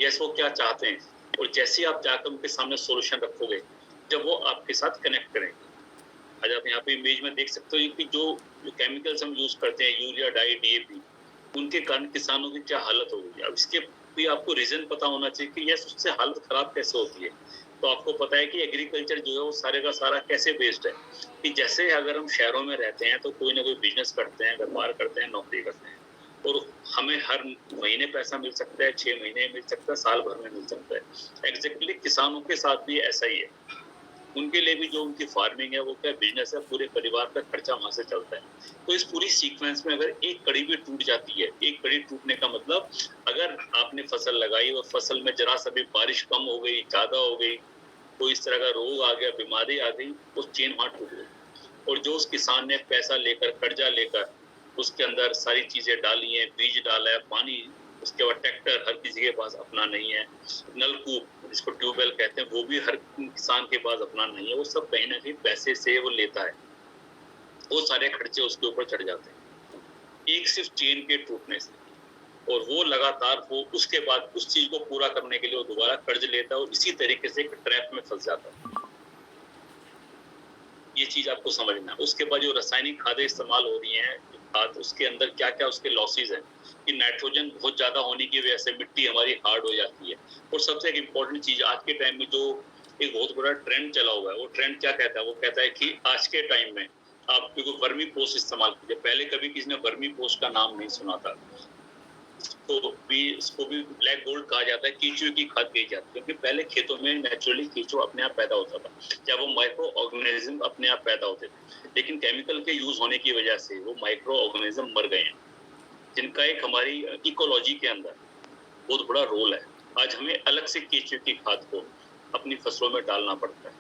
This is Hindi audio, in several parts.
यस वो क्या चाहते हैं, और जैसे आप जाकर उनके सामने सॉल्यूशन रखोगे, जब वो आपके साथ कनेक्ट करेंगे। आज आप यहाँ पे इमेज में देख सकते हो कि जो केमिकल्स हम यूज़ करते हैं, यूरिया, डाई, डीएपी, उनके कारण किसानों की क्या हालत हो गई है। अब इसके भी आपको रीज़न पता होना चाहिए कि यस उससे हालत खराब कैसे होती है। तो आपको पता है कि एग्रीकल्चर जो है वो सारे का सारा कैसे बेस्ड है, कि जैसे अगर हम शहरों में रहते हैं तो कोई ना कोई बिज़नेस करते हैं, व्यापार करते हैं, नौकरी करते हैं, और हमें हर महीने पैसा मिल सकता है, 6 महीने मिल सकता है, साल भर में मिल सकता है। एग्ज़ैक्टली किसानों के साथ भी ऐसा ही है। उनके लिए भी जो उनकी फार्मिंग है वो क्या बिजनेस है, पूरे परिवार का खर्चा वहां से चलता है। तो इस पूरी सीक्वेंस में अगर एक कड़ी भी टूट जाती है, एक कड़ी टूटने का मतलब अगर आपने फसल लगाई और फसल में जरा सा भी बारिश कम हो गई, ज्यादा हो गई, कोई इस तरह का रोग आ गया, बीमारी आ गई, वो चेन वहां टूट गई। और जो उस किसान ने पैसा लेकर, कर्जा लेकर उसके अंदर सारी चीजें डाली हैं, बीज डाला है, पानी, उसके बाद ट्रैक्टर हर किसी के पास अपना नहीं है, नलकूप जिसको ट्यूबवेल कहते हैं वो भी हर किसान के पास अपना नहीं है, वो सब कहीं ना कहीं पैसे से वो लेता है, वो सारे खर्चे उसके ऊपर चढ़ जाते हैं एक सिर्फ चेन के टूटने से। और वो लगातार वो उसके बाद उस चीज को पूरा करने के लिए वो दोबारा कर्ज लेता है और इसी तरीके से एक ट्रैप में फंस जाता है। ये चीज आपको समझना है। उसके बाद जो रासायनिक खादें इस्तेमाल हो रही हैं, खाद उसके अंदर क्या-क्या उसके लॉसेस हैं, कि नाइट्रोजन बहुत ज्यादा होने की वजह से मिट्टी हमारी हार्ड हो जाती है। और सबसे एक इम्पोर्टेंट चीज आज के टाइम में जो एक बहुत बड़ा ट्रेंड चला हुआ है, वो ट्रेंड क्या कहता है, वो कहता है कि आज के टाइम में आप देखो वर्मी पोस्ट इस्तेमाल कीजिए। पहले कभी किसी ने वर्मी पोस्ट का नाम नहीं सुना था। इसको भी ब्लैक गोल्ड कहा जाता है, केंचुए की खाद कही जाती है, क्योंकि पहले खेतों में नेचुरली केंचुआ अपने आप पैदा होता था, या वो माइक्रो ऑर्गेनिज्म अपने आप पैदा होते थे। लेकिन केमिकल के यूज होने की वजह से वो माइक्रो ऑर्गेनिज्म मर गए हैं, जिनका एक हमारी इकोलॉजी के अंदर बहुत बड़ा रोल है। आज हमें अलग से केंचुए की खाद को अपनी फसलों में डालना पड़ता है।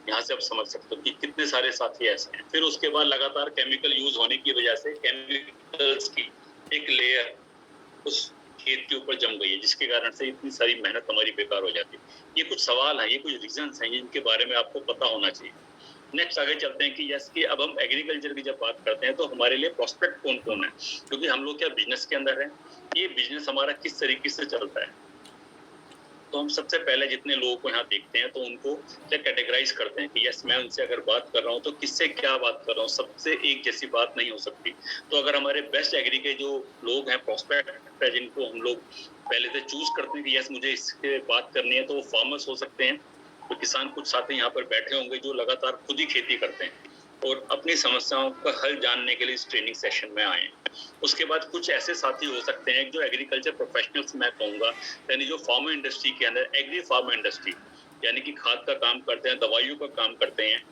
यहाँ से आप समझ सकते हो कि कितने सारे साथी ऐसे हैं। फिर उसके बाद लगातार केमिकल यूज होने की वजह से केमिकल्स की एक लेयर उस खेत के ऊपर जम गई है, जिसके कारण से इतनी सारी मेहनत हमारी बेकार हो जाती है। ये कुछ सवाल हैं, ये कुछ रीजंस हैं जिनके बारे में आपको पता होना चाहिए। नेक्स्ट आगे चलते हैं कि जैसे कि अब हम एग्रीकल्चर की जब बात करते हैं तो हमारे लिए प्रोस्पेक्ट कौन-कौन है? क्योंकि हम लोग क्या बिज़नेस के अंदर हैं, ये बिज़नेस हमारा किस तरीके से चलता है? तो हम सबसे पहले जितने लोगों को यहाँ देखते हैं तो उनको क्या कैटेगराइज करते हैं कि यस मैं उनसे अगर बात कर रहा हूँ तो किससे क्या बात कर रहा हूँ, सबसे एक जैसी बात नहीं हो सकती। तो अगर हमारे बेस्ट एग्री के जो लोग हैं, प्रोस्पेक्ट है, जिनको हम लोग पहले से चूज करते हैं कि यस मुझे इससे बात करनी है, तो वो फार्मर्स हो सकते हैं। तो किसान कुछ साथी यहाँ पर बैठे होंगे जो लगातार खुद ही खेती करते हैं और अपनी समस्याओं का हल जानने के लिए इस ट्रेनिंग सेशन में आए हैं। उसके बाद कुछ ऐसे साथी हो सकते हैं जो एग्रीकल्चर प्रोफेशनल्स मैं कहूँगा, यानी जो फार्मा इंडस्ट्री के अंदर एग्री फार्मा इंडस्ट्री यानी कि खाद का काम करते हैं, दवाइयों का काम करते हैं,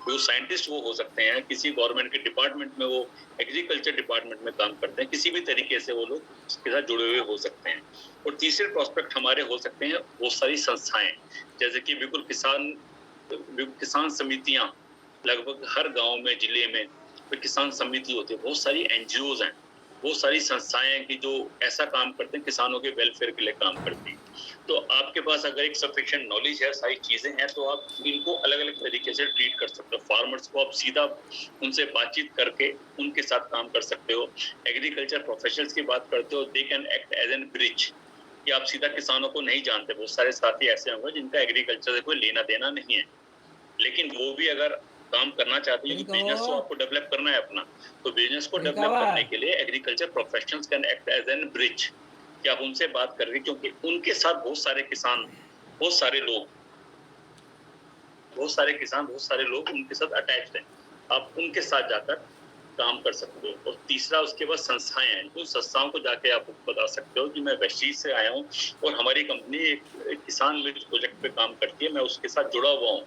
जो साइंटिस्ट वो हो सकते हैं, किसी गवर्नमेंट के डिपार्टमेंट में वो एग्रीकल्चर डिपार्टमेंट में काम करते हैं, किसी भी तरीके से वो लोग इसके साथ जुड़े हुए हो सकते हैं। और तीसरे प्रोस्पेक्ट हमारे हो सकते हैं बहुत सारी संस्थाएं, जैसे कि बिल्कुल किसान समितियां, लगभग हर गांव में, जिले में तो किसान समिति होती है, बहुत सारी एनजीओज हैं, बहुत सारी संस्थाएं हैं कि जो ऐसा काम करते हैं, किसानों के वेलफेयर के लिए काम करती हैं। तो आपके पास अगर एक सफिशिएंट नॉलेज है, सारी चीजें हैं, तो आप इनको अलग-अलग तरीके से ट्रीट कर सकते हो। फार्मर्स को आप सीधा उनसे बातचीत करके उनके साथ काम कर सकते हो। एग्रीकल्चर प्रोफेशनल्स की बात करते हो, they can act as an bridge, कि आप सीधा किसानों को नहीं जानते। बहुत सारे साथी ऐसे होंगे जिनका एग्रीकल्चर से कोई लेना-देना नहीं है, लेकिन वो भी अगर काम करना चाहते हैं, क्योंकि बिजनेस तो आपको डेवलप करना है अपना, तो बिजनेस को डेवलप करने के लिए agriculture professionals can act as an bridge, कि आप उनसे बात करके, क्योंकि उनके साथ बहुत सारे किसान, बहुत सारे लोग, बहुत सारे किसान, बहुत सारे लोग उनके साथ अटैच्ड हैं। आप उनके साथ जाकर काम कर सकते हो। और तीसरा उसके बाद संस्थाएं हैं, उन संस्थाओं को जाके आप बता सकते हो कि मैं वेस्टीज से आया हूँ और हमारी कंपनी एक किसान मित्र प्रोजेक्ट पे काम करती है, मैं उसके साथ जुड़ा हुआ हूँ।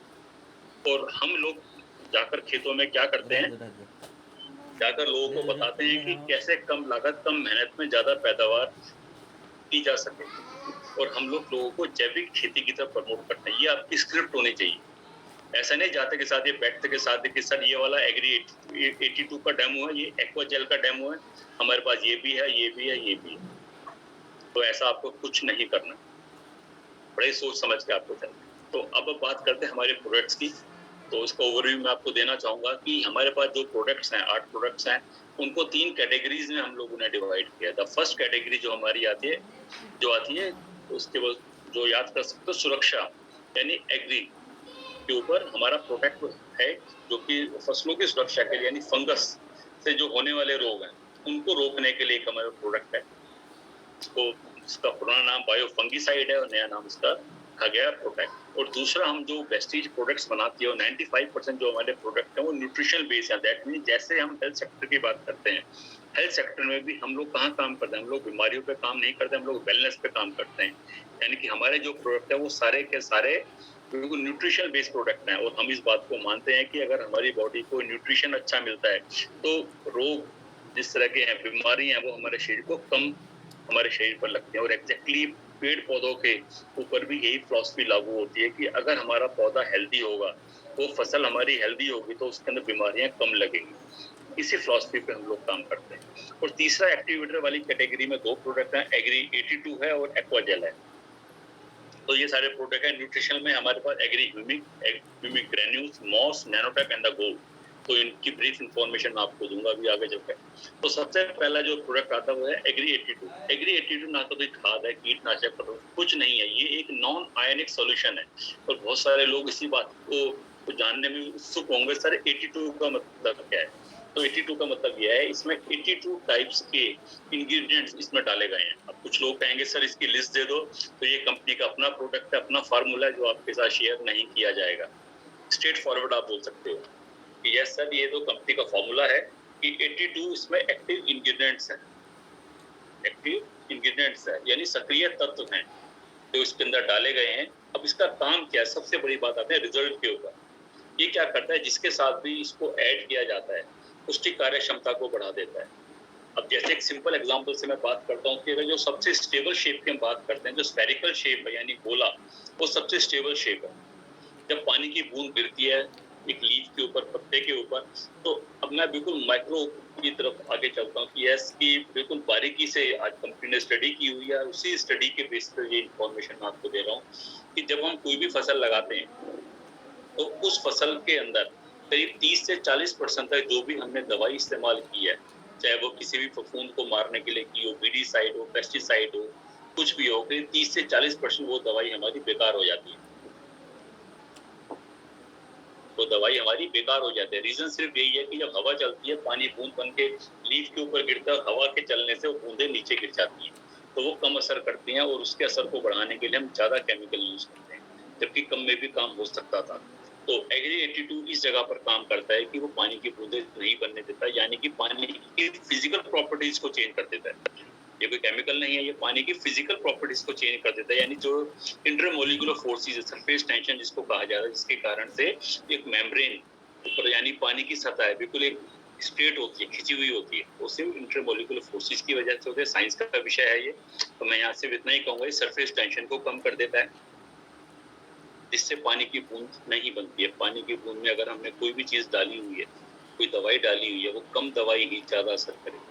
और हम लोग जाकर खेतों में क्या करते हैं, जाकर लोगों को बताते हैं कि कैसे कम लागत, कम मेहनत में ज्यादा पैदावार की जा सके। और हम लोगों को जैविक खेती की तरफ प्रमोट करते हैं। ये आपकी स्क्रिप्ट होनी चाहिए। ऐसा नहीं जाते के साथ ये बैठते के साथ कि सर ये वाला एग्री 82 का डेमो है, ये एक्वा जेल का डेमो है, हमारे पास ये भी है, ये भी है, ये भी है। तो ऐसा आपको कुछ नहीं करना, बड़े सोच समझ के आपको चलना है। तो अब बात करते हैं हमारे प्रोडक्ट्स की। तो इसका ओवरव्यू मैं आपको देना चाहूँगा कि हमारे पास जो प्रोडक्ट्स हैं, 8 प्रोडक्ट्स हैं, उनको 3 कैटेगरीज़ में हम लोगों ने डिवाइड किया है। द फर्स्ट कैटेगरी जो हमारी आती है, उसके बाद जो याद कर सकते हो सुरक्षा, यानी एग्री के ऊपर हमारा प्रोडक्ट है, जो कि फसलों की सुरक्षा के लिए यानी फंगस से जो होने वाले रोग हैं, उनको रोकने के लिए एक हमारा प्रोडक्ट है। इसका पुराना नाम बायोफंगिसाइड है और नया नाम इसका रखा गया है प्रोटेक्ट। और दूसरा, हम जो वेस्टीज प्रोडक्ट्स बनाती है 95% जो हमारे प्रोडक्ट है वो न्यूट्रिशनल बेस है। दैट मीन जैसे हम हेल्थ सेक्टर की बात करते हैं, हेल्थ सेक्टर में भी हम लोग कहाँ काम करते हैं, हम लोग बीमारियों पे काम नहीं करते, हम लोग वेलनेस पे काम करते हैं। यानी कि हमारे जो प्रोडक्ट है वो सारे के सारे बिल्कुल न्यूट्रिशनल बेस्ड प्रोडक्ट हैं। और हम इस बात को मानते हैं कि अगर हमारी बॉडी को न्यूट्रिशन अच्छा मिलता है तो रोग जिस तरह के हैं, बीमारी हैं, वो हमारे शरीर को कम हमारे शरीर पर लगते हैं। और एग्जैक्टली पेड़ पौधों के ऊपर भी यही फिलॉसफी लागू होती है कि अगर हमारा पौधा हेल्दी होगा, वो फसल हमारी हेल्दी होगी, तो उसके अंदर बीमारियां कम लगेंगी। इसी फिलॉसफी पे हम लोग काम करते हैं। और तीसरा, एक्टिवेटर वाली कैटेगरी में 2 प्रोडक्ट हैं, एग्री 82 है और एक्वाजेल है। तो ये सारे प्रोडक्ट है। न्यूट्रिशन में हमारे पास agri humic granules, moss, nanotech and the gold. तो इनकी ब्रीफ इंफॉर्मेशन मैं आपको दूंगा अभी आगे चलकर। तो सबसे पहला जो प्रोडक्ट आता है वो है एग्री 82। एग्री 82 ना तो कोई खाद है, कीटनाशक कुछ नहीं है, ये एक नॉन आयनिक सॉल्यूशन है। और बहुत सारे लोग इसी बात को जानने में उत्सुक होंगे, सर 82 का मतलब क्या है। तो 82 का मतलब यह है, इसमें 82 टाइप्स के इंग्रेडिएंट्स इसमें डाले गए हैं। अब कुछ लोग कहेंगे सर इसकी लिस्ट दे दो, तो ये कंपनी का अपना प्रोडक्ट है, अपना फार्मूला है, जो आपके साथ शेयर नहीं किया जाएगा। स्ट्रेट फॉरवर्ड आप बोल सकते हो कि यस सर, ये तो कंपनी का फार्मूला है कि 82 इसमें एक्टिव इंग्रेडिएंट्स हैं। एक्टिव इंग्रेडिएंट्स है यानी सक्रिय तत्व हैं जो इसके अंदर डाले गए हैं। अब इसका काम क्या है, सबसे बड़ी बात आती है रिजल्ट के ऊपर। ये क्या करता है, जिसके साथ भी इसको ऐड किया जाता है उसकी कार्य क्षमता को बढ़ा देता है। अब जैसे एक सिंपल एग्जांपल से मैं बात करता हूँ कि अगर जो सबसे स्टेबल शेप की हम बात करते हैं, जो स्फेरिकल शेप है यानी गोला, वो सबसे स्टेबल शेप है। जब पानी की बूंद गिरती है एक लीफ के ऊपर, पत्ते के ऊपर, तो अब मैं बिल्कुल माइक्रो की तरफ आगे चलता हूँ कि यस की बिल्कुल बारीकी से आज कंपनी ने स्टडी की हुई है। उसी स्टडी के बेस पर ये इन्फॉर्मेशन मैं आपको दे रहा हूँ कि जब हम कोई भी फसल लगाते हैं तो उस फसल के अंदर करीब 30 से 40% तक जो भी हमने दवाई इस्तेमाल की है, चाहे वो किसी भी फफूंद को मारने के लिए की हो, वीडीसाइड हो, पेस्टिसाइड हो, कुछ भी हो, करीब 30 से 40% वो दवाई हमारी बेकार हो जाती है। तो दवाई हमारी बेकार हो जाती है। रीजन सिर्फ यही है कि जब हवा चलती है, पानी बूंद बन के लीफ के ऊपर गिरता है, हवा के चलने से वो बूंदे नीचे गिर जाती हैं, तो वो कम असर करती हैं और उसके असर को बढ़ाने के लिए हम ज्यादा केमिकल यूज करते हैं, जबकि कम में भी काम हो सकता था। तो एग्री 82 इस जगह पर काम करता है कि वो पानी की बूंदे नहीं बनने देता, यानी कि पानी की फिजिकल प्रॉपर्टीज को चेंज कर देता है। ये कोई केमिकल नहीं है, ये पानी की फिजिकल प्रॉपर्टीज को चेंज कर देता है। यानी जो इंटरमोलिकुलर फोर्सेस है, सरफेस टेंशन जिसको कहा जाता है, जिसके कारण से एक मेम्ब्रेन ऊपर यानी पानी की सतह है बिल्कुल एक स्ट्रेट होती है, खिंची हुई होती है, वो सिर्फ इंटरमोलिकुलर फोर्सेस की वजह से होते हैं। साइंस का विषय है ये, तो मैं यहाँ से इतना ही कहूंगा, सरफेस टेंशन को कम कर देता है, जिससे पानी की बूंद नहीं बनती है। पानी की बूंद में अगर हमने कोई भी चीज डाली हुई है, कोई दवाई डाली हुई है, वो कम दवाई ही ज्यादा असर करेगी।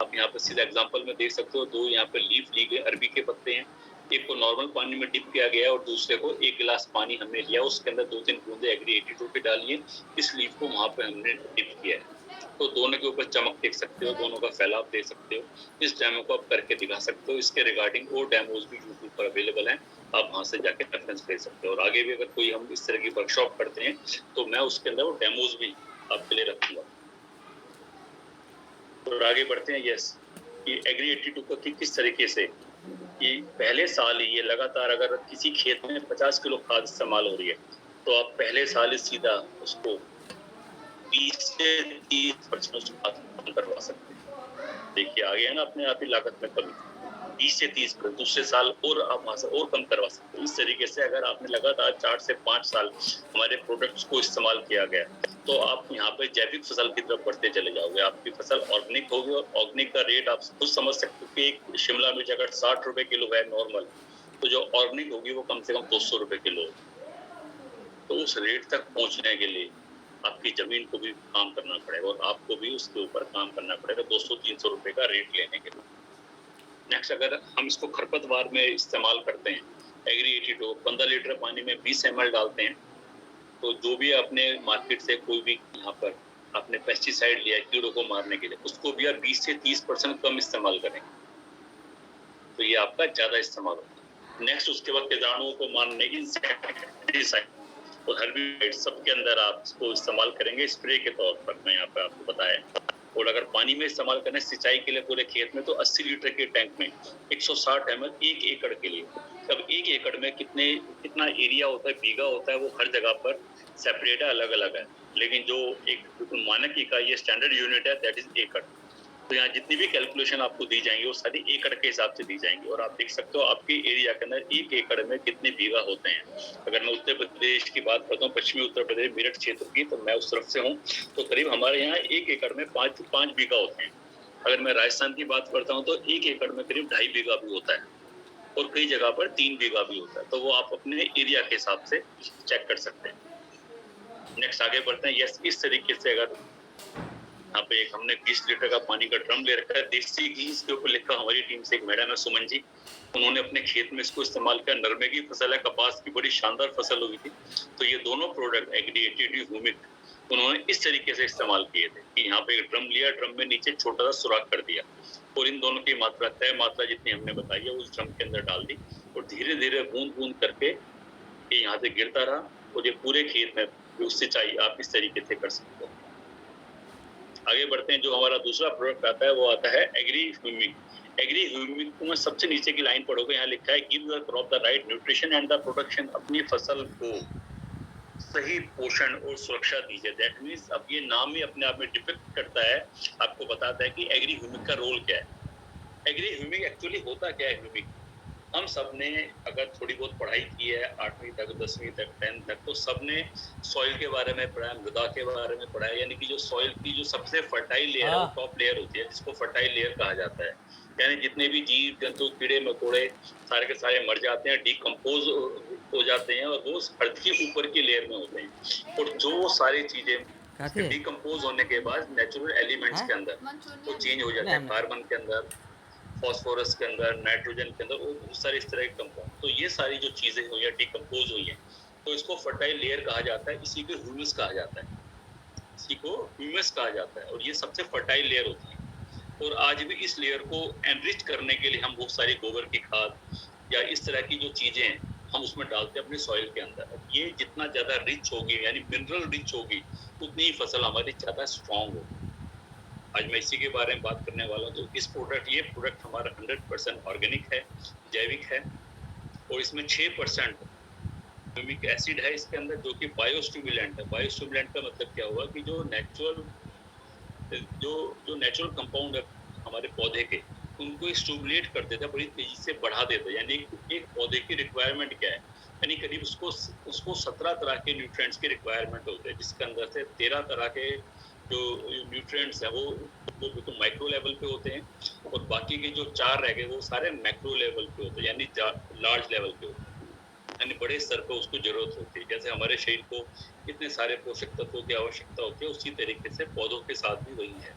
आप यहाँ पर सीधा एग्जांपल में देख सकते हो, 2 यहाँ पे लीफ ली गई, अरबी के पत्ते हैं, एक को नॉर्मल पानी में डिप किया गया है और दूसरे को 1 गिलास पानी हमने लिया, उसके अंदर 2-3 बूंदे एग्री 82 पे डालिए, इस लीफ को वहां पे हमने डिप किया है। तो दोनों के ऊपर चमक देख सकते हो, दोनों का फैलाव देख सकते हो। इस डेमो को आप करके दिखा सकते हो। इसके रिगार्डिंग और डेमोज भी यूट्यूब पर अवेलेबल हैं, आप वहां से जाके रेफरेंस ले सकते हो। और आगे भी अगर कोई हम इस तरह की वर्कशॉप करते हैं तो मैं उसके अंदर वो डेमोज भी आपके लिए रखूंगा। और आगे बढ़ते हैं। यस, ये एग्री 82 को किस तरीके से कि पहले साल ही ये लगातार अगर किसी खेत में 50 किलो खाद इस्तेमाल हो रही है, तो आप पहले साल ही सीधा उसको 20 से 30% कम करवा सकते हैं। देखिए आगे है ना, अपने आप ही लागत में कमी 20 से 30%, दूसरे साल और आप वहां से और कम करवा सकते हो। इस तरीके से अगर आपने लगातार 4 से 5 साल हमारे प्रोडक्ट्स को इस्तेमाल किया गया, तो आप यहाँ पे जैविक फसल की तरफ बढ़ते चले जाओगे। आपकी फसल ऑर्गेनिक होगी और ऑर्गेनिक का रेट आप खुद समझ सकते हो कि एक शिमला मिर्च अगर 60 रुपए किलो है नॉर्मल, तो जो ऑर्गेनिक होगी वो कम से कम 200 रुपए किलो। तो उस रेट तक पहुंचने के लिए आपकी जमीन को भी काम करना पड़ेगा और आपको भी उसके ऊपर काम करना पड़ेगा 200-300 रुपए का रेट लेने के लिए। नेक्स्ट, अगर हम इसको खरपतवार में इस्तेमाल करते हैं, एग्री 82 15 लीटर पानी में 20 ml डालते हैं, तो जो भी आपने मार्केट से कोई भी यहाँ पर आपने पेस्टिसाइड लिया कीड़ों को मारने के लिए, उसको भी आप 20 से 30% कम इस्तेमाल करें, तो ये आपका ज्यादा इस्तेमाल होगा। नेक्स्ट उसके बाद कीटाणुओं को मारने की इंसेक्टिसाइड और हर्बिसाइड सबके अंदर आप इसको इस्तेमाल करेंगे स्प्रे के तौर पर, मैं यहाँ पे आपको बताया। और अगर पानी में इस्तेमाल करें सिंचाई के लिए पूरे खेत में, तो 80 लीटर के टैंक में 160 ml 1 एकड़ के लिए। अब 1 एकड़ में कितना एरिया होता है, बीघा होता है, वो हर जगह पर सेपरेट है, अलग-अलग है। लेकिन जो एक मानक इकाई है, स्टैंडर्ड यूनिट है, दैट इज एकड़। तो यहाँ जितनी भी कैलकुलेशन आपको दी जाएंगी वो सारी एकड़ के हिसाब से दी जाएंगी। और आप देख सकते हो आपके एरिया के अंदर 1 एकड़ में कितने बीघा होते हैं। अगर मैं उत्तर प्रदेश की बात करता हूँ, पश्चिमी उत्तर प्रदेश मेरठ क्षेत्र की, तो मैं उस तरफ से हूँ, तो करीब हमारे यहाँ 1 एकड़ में 5 बीघा होते हैं। अगर मैं राजस्थान की बात करता हूँ तो 1 एकड़ में करीब 2.5 बीघा भी होता है और कई जगह पर 3 बीघा भी होता है। तो वो आप अपने एरिया के हिसाब से चेक कर सकते हैं। नेक्स्ट आगे बढ़ते हैं। यस, इस तरीके से अगर यहाँ पे एक हमने 20 लीटर का पानी का ड्रम ले रखा है, देसी घी इसके ऊपर लिखा, हमारी टीम से एक मैडम है सुमन जी, उन्होंने अपने खेत में इसको इस्तेमाल किया। नरमे की फसल है, कपास की बड़ी शानदार फसल हुई थी। तो ये दोनों प्रोडक्ट एग्री 82 ह्यूमिक उन्होंने इस तरीके से इस्तेमाल किए थे कि यहाँ पे एक ड्रम लिया, ड्रम में नीचे छोटा सा सुराख कर दिया और इन दोनों की मात्रा, तय मात्रा जितनी हमने बताई है उस ड्रम के अंदर डाल दी और धीरे धीरे बूंद बूंद करके ये यहाँ से गिरता रहा और ये पूरे खेत में सिंचाई आप इस तरीके से कर सकते हो। आगे बढ़ते हैं। जो हमारा दूसरा प्रोडक्ट आता है वो आता है एग्री ह्यूमिक। एग्री ह्यूमिक को मैं सबसे नीचे की लाइन पढ़ोगे, यहाँ लिखा है give the crop the right nutrition and the production. अपनी फसल को सही पोषण और सुरक्षा दीजिए। दैट मीन्स अब ये नाम ही अपने आप में डिपिक्ट करता है, आपको बताता है कि एग्री ह्यूमिक का रोल क्या है। एग्री ह्यूमिक एक्चुअली होता क्या है। ह्यूमिक हम सब ने अगर थोड़ी बहुत पढ़ाई की है 8वीं तक, 10वीं तक, 10th तक, तो सब ने सॉइल के बारे में पढ़ा है, मृदा के बारे में पढ़ा है। यानी कि जो सॉइल की जो सबसे फर्टाइल लेयर है वो टॉप लेयर होती है, जिसको फर्टाइल लेयर कहा जाता है। यानी जितने भी जीव जंतु कीड़े मकोड़े सारे के सारे मर जाते हैं, डिकम्पोज हो जाते हैं और वो अर्थ के ऊपर की लेयर में होते हैं। और जो सारी चीजें डिकम्पोज होने के बाद नेचुरल एलिमेंट्स के अंदर वो चेंज हो जाते हैं, कार्बन के अंदर, फॉस्फोरस के अंदर, नाइट्रोजन के अंदर, वो बहुत सारे इस तरह के कंपाउंड। तो ये सारी जो चीजें हुई है डिकम्पोज हुई है, तो इसको फर्टाइल लेयर कहा जाता है। इसी को ह्यूमस कहा जाता है, इसी को ह्यूमस कहा जाता है। और ये सबसे फर्टाइल लेयर होती है। और आज भी इस लेयर को एनरिच करने के लिए हम बहुत सारी गोबर की खाद या इस तरह की जो चीजें हैं हम उसमें डालते हैं अपने सॉइल के अंदर। ये जितना ज्यादा रिच होगी, यानी मिनरल रिच होगी, उतनी ही फसल हमारी ज्यादा स्ट्रांग होगी। आज मैं इसी के बारे में बात करने वाला हूँ। तो इस ये प्रोडक्ट हमारा 100% ऑर्गेनिक है, जैविक है और इसमें 6% ह्यूमिक एसिड है इसके अंदर, जो कि बायोस्टिमुलेंट है। बायोस्टिमुलेंट का मतलब क्या हुआ कि जो नेचुरल कंपाउंड है हमारे पौधे के, उनको स्टिमुलेट कर देता है, बड़ी तेजी से बढ़ा देता है। यानी एक पौधे की रिक्वायरमेंट क्या है, यानी करीब उसको 17 तरह के न्यूट्रिएंट्स की रिक्वायरमेंट होते हैं, जिसके अंदर से 13 तरह के जो न्यूट्रिएंट्स है वो बिल्कुल माइक्रो लेवल पे होते हैं और बाकी के जो 4 रह गए वो सारे मैक्रो लेवल पे होते हैं, यानी लार्ज लेवल पे होते हैं, यानी बड़े स्तर पे उसको जरूरत होती है। जैसे हमारे शरीर को इतने सारे पोषक तत्वों की आवश्यकता होती है, उसी तरीके से पौधों के साथ भी वही है।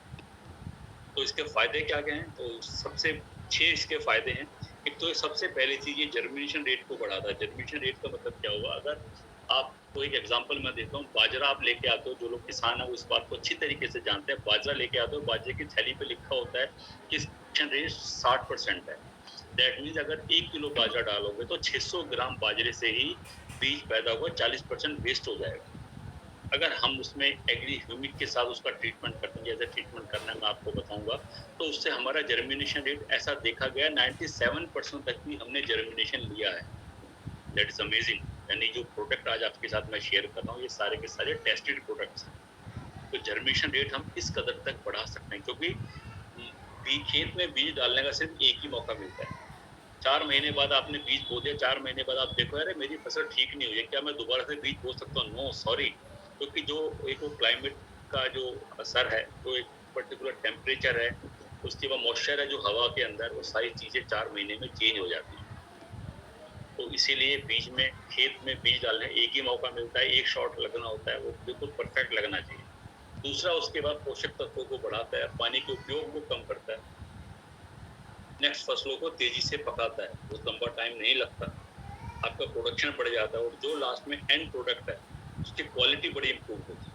तो इसके फायदे क्या क्या हैं? तो सबसे 6 इसके फायदे हैं। एक तो सबसे पहली चीज ये जर्मिनेशन रेट को बढ़ाता है। जर्मिनेशन रेट का मतलब क्या हुआ, अगर आपको एक एग्जांपल मैं देता हूँ, बाजरा आप लेके आते हो, जो लोग किसान है वो इस बात को अच्छी तरीके से जानते हैं। बाजरा लेके आते हो, बाजरे की थैली पे लिखा होता है कि जर्मिनेशन रेट 60% है। दैट मीन्स अगर 1 किलो बाजरा डालोगे तो 600 ग्राम बाजरे से ही बीज पैदा होगा, 40% वेस्ट हो जाएगा। अगर हम उसमें एग्री ह्यूमिक के साथ उसका ट्रीटमेंट करते हैं, जैसे ट्रीटमेंट करना मैं आपको बताऊंगा, तो उससे हमारा जर्मिनेशन रेट ऐसा देखा गया 97% तक भी हमने जर्मिनेशन लिया है। That is amazing. यानी जो प्रोडक्ट आज आपके साथ मैं शेयर कर रहा हूँ ये सारे के सारे टेस्टेड प्रोडक्ट्स हैं। तो जर्मिनेशन रेट हम इस कदर तक बढ़ा सकते हैं, क्योंकि खेत में बीज डालने का सिर्फ एक ही मौका मिलता है। 4 महीने बाद आपने बीज बो दिया, 4 महीने बाद आप देखो यार मेरी फसल ठीक नहीं हुई है, क्या मैं दोबारा से बीज बो सकता हूँ? नो सॉरी, क्योंकि जो एक वो क्लाइमेट का जो असर है, जो एक पर्टिकुलर टेम्परेचर है, उसके बाद मॉइस्चर है जो हवा के अंदर, वो सारी चीजें 4 महीने में चेंज हो जाती है। तो इसीलिए बीज में, खेत में बीज डालने एक ही मौका मिलता है, एक शॉट लगना होता है, वो बिल्कुल परफेक्ट लगना चाहिए। दूसरा, उसके बाद पोषक तत्वों को बढ़ाता है, पानी के उपयोग को कम करता है, नेक्स्ट फसलों को तेजी से पकाता है, वो लंबा टाइम नहीं लगता, आपका प्रोडक्शन बढ़ जाता है। और जो लास्ट में एंड प्रोडक्ट है, उसकी क्वालिटी बड़ी इम्प्रूव होती है।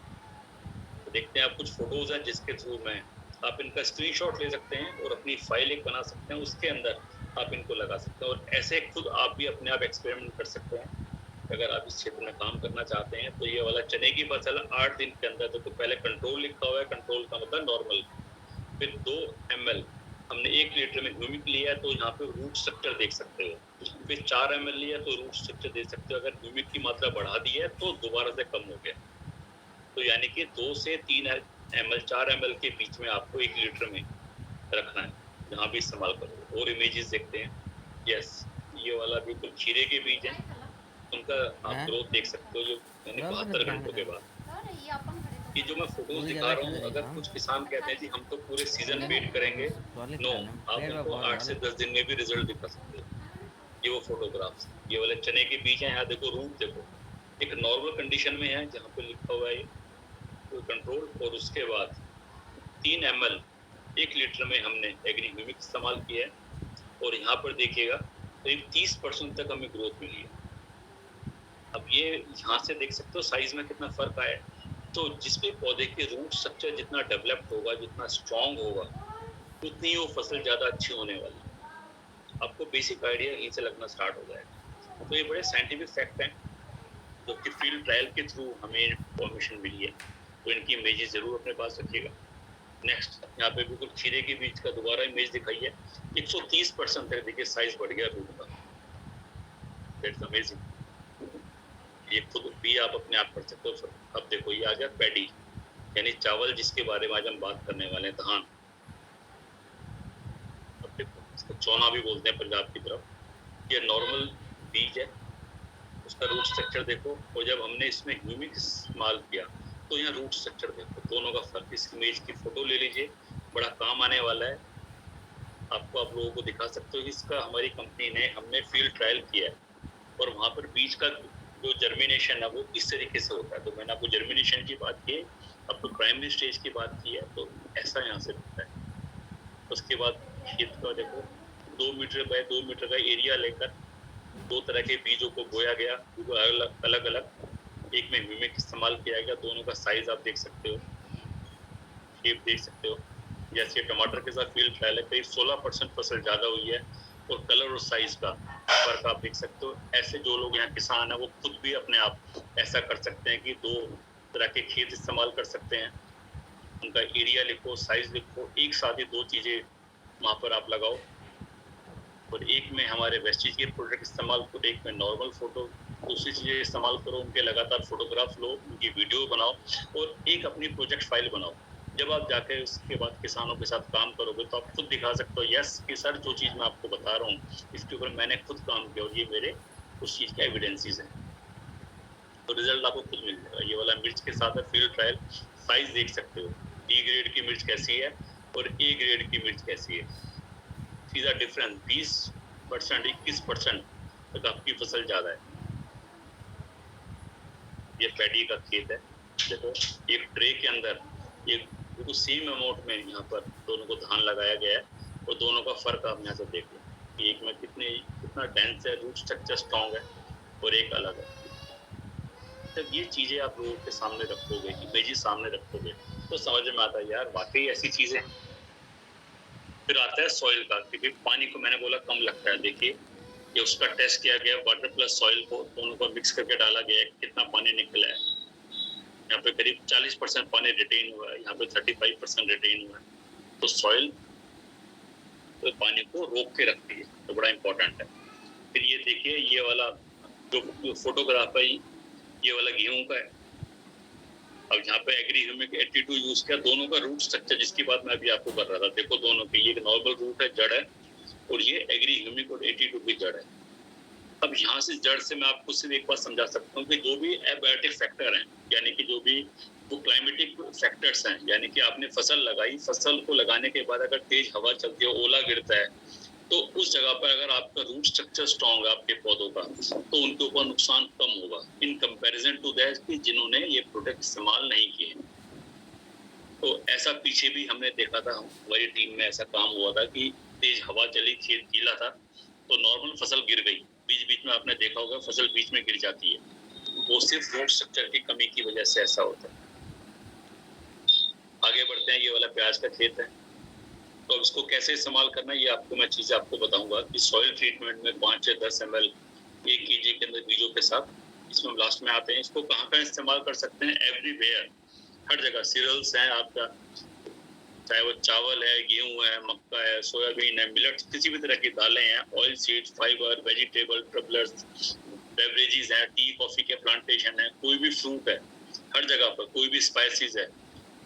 तो देखते हैं आप कुछ फोटोज हैं जिसके थ्रू में आप इनका स्क्रीनशॉट ले सकते हैं और अपनी फाइल एक बना सकते हैं, उसके अंदर आप इनको लगा सकते हैं और ऐसे खुद आप भी अपने आप एक्सपेरिमेंट कर सकते हैं। अगर आप इस क्षेत्र में काम करना चाहते हैं तो ये वाला चने की फसल 8 दिन के अंदर, तो पहले कंट्रोल लिखा हुआ है, कंट्रोल का मतलब नॉर्मल, फिर 2 ml हमने 1 लीटर में ह्यूमिक लिया तो यहाँ पे रूट स्ट्रक्चर देख सकते हो, फिर 4 ml लिया तो रूट स्ट्रक्चर देख सकते हो। अगर ह्यूमिक की मात्रा बढ़ा दी है तो दोबारा से कम हो गया, तो यानी कि 2 से 3 ml 4 ml के बीच में आपको 1 लीटर में रखना है, जहाँ भी इस्तेमाल करो। और इमेजेस देखते हैं, यस ये वाला बिल्कुल खीरे के बीज है, उनका आप ग्रोथ देख सकते हो, जो यानी 72 घंटों के बाद। ये जो मैं फोटोज दिखा रहा हूँ, अगर कुछ किसान कहते हैं जी हम तो पूरे सीजन वेट करेंगे, नो, आप उनको 8 से 10 दिन में भी रिजल्ट दिखा सकते हो। ये वो फोटोग्राफ्स, ये वाले चने के बीज हैं, यहाँ देखो रूट देखो, एक नॉर्मल कंडीशन में है जहाँ पे लिखा हुआ है तो कंट्रोल, और उसके बाद 3 ml 1 लीटर में हमने एग्री ह्यूमिक इस्तेमाल किया है और यहाँ पर देखिएगा करीब 30% तक हमें ग्रोथ मिली है। अब ये यहाँ से देख सकते हो साइज में कितना फर्क आया है। तो जिस भी पौधे के रूट स्ट्रक्चर जितना डेवलप्ड होगा, जितना स्ट्रांग होगा, उतनी वो फसल ज्यादा अच्छी होने वाली है। आपको बेसिक आइडिया यहीं से लगना स्टार्ट हो जाएगा। तो ये बड़े साइंटिफिक फैक्ट हैं जो कि फील्ड ट्रायल के थ्रू हमें इन्फॉर्मेशन मिली है, तो इनकी इमेजेस जरूर अपने पास रखिएगा। नेक्स्ट यहाँ पे बिल्कुल खीरे के बीज का दोबारा इमेज दिखाई है, 130% तक देखिए साइज बढ़ गया रूट का, दैट्स अमेजिंग। ये खुद भी आप अपने आप कर सकते हो। अब देखो ये आ गया पैडी, यानी चावल जिसके बारे में आज हम बात करने वाले हैं, धान। अब देखो इसको चौना भी बोलते हैं पंजाब की तरफ। ये नॉर्मल बीज है, उसका रूट स्ट्रक्चर देखो, और जब हमने इसमें ह्यूमिक इस्तेमाल किया तो यहाँ रूट स्ट्रक्चर देखो, दोनों का फर्क। इस इमेज की फोटो ले लीजिए, बड़ा काम आने वाला है आपको, आप लोगों को दिखा सकते हो। इसका हमारी कंपनी ने हमने फील्ड ट्रायल किया है और वहाँ पर बीज का जो जर्मिनेशन है वो इस तरीके से होता है। तो मैंने आपको जर्मिनेशन की बात की, आपको प्राइमरी स्टेज की बात की है, तो ऐसा यहाँ से दिखता है। उसके बाद खेत का देखो, 2 मीटर बाय 2 मीटर का एरिया लेकर 2 तरह के बीजों को बोया गया, अलग अलग, एक में ह्यूमिक इस्तेमाल किया गया। दोनों का साइज आप देख सकते हो, शेप देख सकते हो। जैसे टमाटर के साथ फील्ड ट्रायल है, करीब 16% फसल ज्यादा हुई है और कलर और साइज का फर्क आप देख सकते हो। ऐसे जो लोग यहाँ किसान है वो खुद भी अपने आप ऐसा कर सकते हैं कि 2 तरह के खेत इस्तेमाल कर सकते हैं। उनका एरिया लिखो, साइज लिखो, एक साथ ही 2 चीजें वहाँ पर आप लगाओ, और एक में हमारे वेस्टेज के प्रोडक्ट इस्तेमाल करो, एक में नॉर्मल फोटो, दूसरी चीजें इस्तेमाल करो, उनके लगातार फोटोग्राफ लो, उनकी वीडियो बनाओ और एक अपनी प्रोजेक्ट फाइल बनाओ। जब आप जाके उसके बाद किसानों के साथ काम करोगे तो आप खुद दिखा सकते हो, यस कि सर जो चीज मैं आपको बता रहा हूँ इसके ऊपर मैंने खुद काम किया और ये मेरे उस चीज के एविडेंसेस हैं, तो रिजल्ट आपको खुद मिल जाएगा। ये वाला मिर्च के साथ है फील्ड ट्रायल, साइज देख सकते हो, डी ग्रेड की मिर्च कैसी है और ए ग्रेड की मिर्च कैसी है, सीधा डिफरेंस 20% 21% तक आपकी फसल ज्यादा है। ये पैडी का खेत है, देखो एक ट्रे के अंदर एक बिल्कुल सेम अमाउंट में यहाँ पर दोनों को धान लगाया गया है और दोनों का फर्क आप यहाँ से देख लो, एक में कितना डेंस है, रूट स्ट्रक्चर स्ट्रॉन्ग है और एक अलग है। जब ये चीजें आप लोगों के सामने रखोगे, इमेजेस सामने रखोगे, तो समझ में आता है यार वाकई ऐसी चीजें। फिर आता है सॉइल का, क्योंकि पानी को मैंने बोला कम लगता है। देखिए ये उसका टेस्ट किया गया, वाटर प्लस सॉइल को दोनों को मिक्स करके डाला गया है, कितना पानी निकला है। यहाँ पे करीब 40% पानी रिटेन हुआ है, यहाँ पे 35% रिटेन हुआ है। तो सॉइल तो पानी को रोक के रखती है, तो बड़ा इंपॉर्टेंट है। फिर ये देखिए ये वाला जो फोटोग्राफ है, ये वाला गेहूं का है। अब यहाँ पे एग्री ह्यूमिक 82 यूज किया, दोनों का रूट स्ट्रक्चर जिसकी बात मैं अभी आपको कर रहा था, देखो दोनों की, ये नॉर्मल रूट है, जड़ है, और ये एग्री ह्यूमिक और 82 की जड़ है। अब यहाँ से जड़ से मैं आपको सिर्फ एक बात समझा सकता हूँ कि जो भी एबायोटिक फैक्टर हैं, यानी कि जो भी वो क्लाइमेटिक फैक्टर्स हैं, यानी कि आपने फसल लगाई, फसल को लगाने के बाद अगर तेज हवा चलती है, ओला गिरता है, तो उस जगह पर अगर आपका रूट स्ट्रक्चर स्ट्रॉन्ग है आपके पौधों का, तो उनके ऊपर नुकसान कम होगा इन कंपैरिजन टू दैट कि जिन्होंने ये प्रोडक्ट इस्तेमाल नहीं किए। तो ऐसा पीछे भी हमने देखा था, हमारी टीम में ऐसा काम हुआ था कि तेज हवा चली, खेत गीला था, तो नॉर्मल फसल गिर गई, बीच बीच में आपने देखा होगा फसल बीच में गिर जाती है, वो सिर्फ रूट स्ट्रक्चर की कमी की वजह से ऐसा होता है। आगे बढ़ते हैं, ये वाला प्याज का खेत है। तो अब इसको कैसे इस्तेमाल करना है ये आपको मैं चीज़ें आपको बताऊंगा कि सॉइल ट्रीटमेंट में 5 से 10 ml 1 kg के अंदर बीजों के साथ, इसमें लास्ट में आते हैं। इसको कहाँ इस्तेमाल कर सकते हैं? एवरीवेयर, हर जगह। सीरियल्स हैं आपका, चाहे वो चावल है, गेहूं है, मक्का है, सोयाबीन है, मिलेट्स, किसी भी तरह की दालें हैं, oil seeds, fibre, vegetable, tubers, beverages हैं, टी कॉफी के प्लांटेशन है, कोई भी फ्रूट है, हर जगह पर, कोई भी स्पाइसेस है,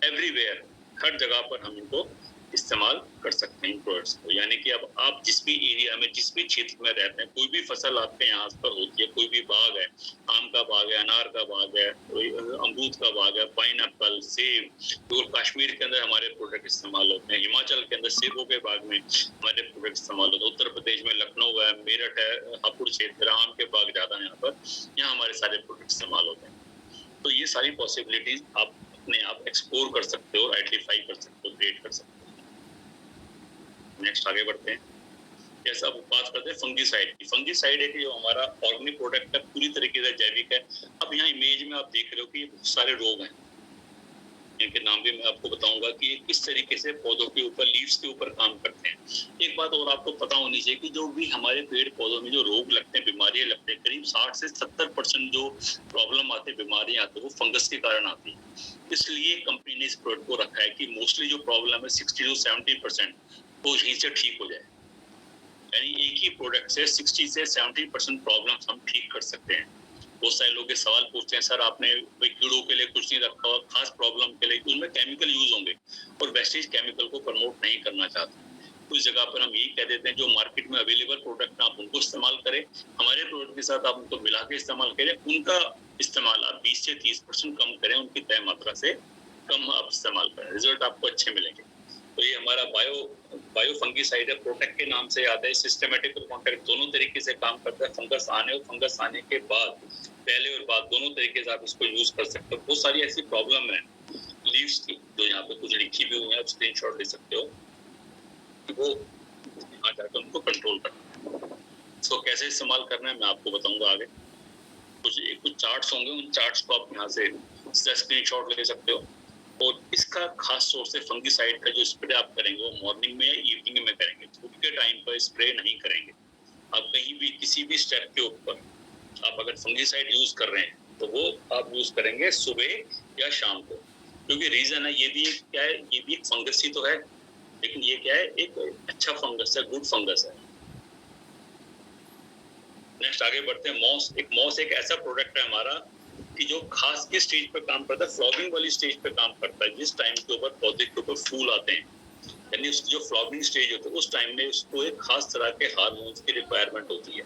एवरीवेयर, हर जगह पर हम इनको इस्तेमाल कर सकते हैं इन प्रोडक्ट्स को। यानी कि अब आप जिस भी एरिया में, जिस भी क्षेत्र में रहते हैं, कोई भी फसल आपके यहाँ पर होती है, कोई भी बाग है, आम का बाग है, अनार का बाग है, अमरूद का बाग है, पाइनएप्पल, सेब, तो कश्मीर के अंदर हमारे प्रोडक्ट इस्तेमाल होते हैं, हिमाचल के अंदर सेबों के बाग में हमारे प्रोडक्ट इस्तेमाल होते हैं, उत्तर प्रदेश में लखनऊ है, मेरठ है, हापुड़ क्षेत्र, आम के बाग ज्यादा है यहाँ पर, यहाँ हमारे सारे प्रोडक्ट इस्तेमाल होते हैं। तो ये सारी पॉसिबिलिटीज आप अपने आप एक्सप्लोर कर सकते हो, आइडेंटिफाई कर सकते हो, क्रिएट कर सकते हो। नेक्स्ट आगे बढ़ते हैं। जैसा अब बात करते हैं फंगीसाइड की। फंगीसाइड है कि जो हमारा ऑर्गेनिक प्रोडक्ट है, पूरी तरीके से जैविक है। अब यहाँ इमेज में आप देख रहे हो कि बहुत सारे रोग हैं, इनके नाम भी मैं आपको बताऊंगा कि किस तरीके से पौधों के ऊपर, लीव्स के ऊपर काम करते हैं। एक बात और आपको पता होनी चाहिए कि जो भी हमारे पेड़ पौधों में जो रोग लगते हैं, बीमारियां लगते हैं, करीब 60 से 70% जो प्रॉब्लम आते हैं, बीमारियां आती है, वो फंगस के कारण आती है। इसलिए कंपनी ने इस प्रोडक्ट को रखा है कि मोस्टली जो प्रॉब्लम है 60 to 70% वो यहीं से ठीक हो जाए। यानी एक ही प्रोडक्ट से 60 से 70% प्रॉब्लम हम ठीक कर सकते हैं। बहुत सारे लोग ये सवाल पूछते हैं, सर आपने कीड़ों के लिए कुछ नहीं रखा हुआ, खास प्रॉब्लम के लिए, उसमें केमिकल यूज होंगे और वेस्टेज केमिकल को प्रमोट नहीं करना चाहते। उस जगह पर हम यही कह देते हैं जो मार्केट में अवेलेबल प्रोडक्ट आप उनको इस्तेमाल करें, हमारे प्रोडक्ट के साथ आप उनको मिला के इस्तेमाल करें, उनका इस्तेमाल आप 20 से 30% कम करें, उनकी तय मात्रा से कम आप इस्तेमाल करें, रिजल्ट आपको अच्छे मिलेंगे। तो ये हमारा बायो फंगीसाइड है, प्रोटेक्ट के नाम से आता है, सिस्टमेटिक और कॉन्टैक्ट दोनों तरीके से काम करता है। फंगस आने और फंगस आने के बाद, पहले और बाद, दोनों तरीके से आप इसको यूज कर सकते हो। बहुत सारी ऐसी प्रॉब्लम है लीव्स की जो यहाँ पे कुछ लिखी भी हुई है, आप स्क्रीनशॉट ले सकते हो, वो यहाँ जाकर उनको कंट्रोल करना है। इसको कैसे इस्तेमाल करना है मैं आपको बताऊंगा आगे। कुछ चार्ट्स होंगे, उन चार्ट्स को आप यहाँ से स्क्रीनशॉट ले सकते हो। और इसका खास सोर्स है फंगीसाइड का, जो स्प्रे आप करेंगे वो मॉर्निंग में या इवनिंग में करेंगे, धूप के टाइम पर स्प्रे नहीं करेंगे। आप कहीं भी किसी भी स्टेप के ऊपर आप अगर फंगीसाइड यूज कर रहे हैं तो वो आप यूज करेंगे सुबह या शाम को, क्योंकि रीजन है ये भी क्या है, ये भी एक फंगस ही तो है, लेकिन ये क्या है, एक अच्छा फंगस है, गुड फंगस है। नेक्स्ट आगे बढ़ते हैं। मॉस एक ऐसा प्रोडक्ट है हमारा कि जो खास के स्टेज पे काम करता है, फ्लावरिंग वाली स्टेज पे काम करता है। जिस टाइम के ऊपर पौधे के ऊपर फूल आते हैं, यानी उसकी जो फ्लावरिंग स्टेज होती है, उस टाइम में उसको एक खास तरह के हार्मोन्स की रिक्वायरमेंट होती है,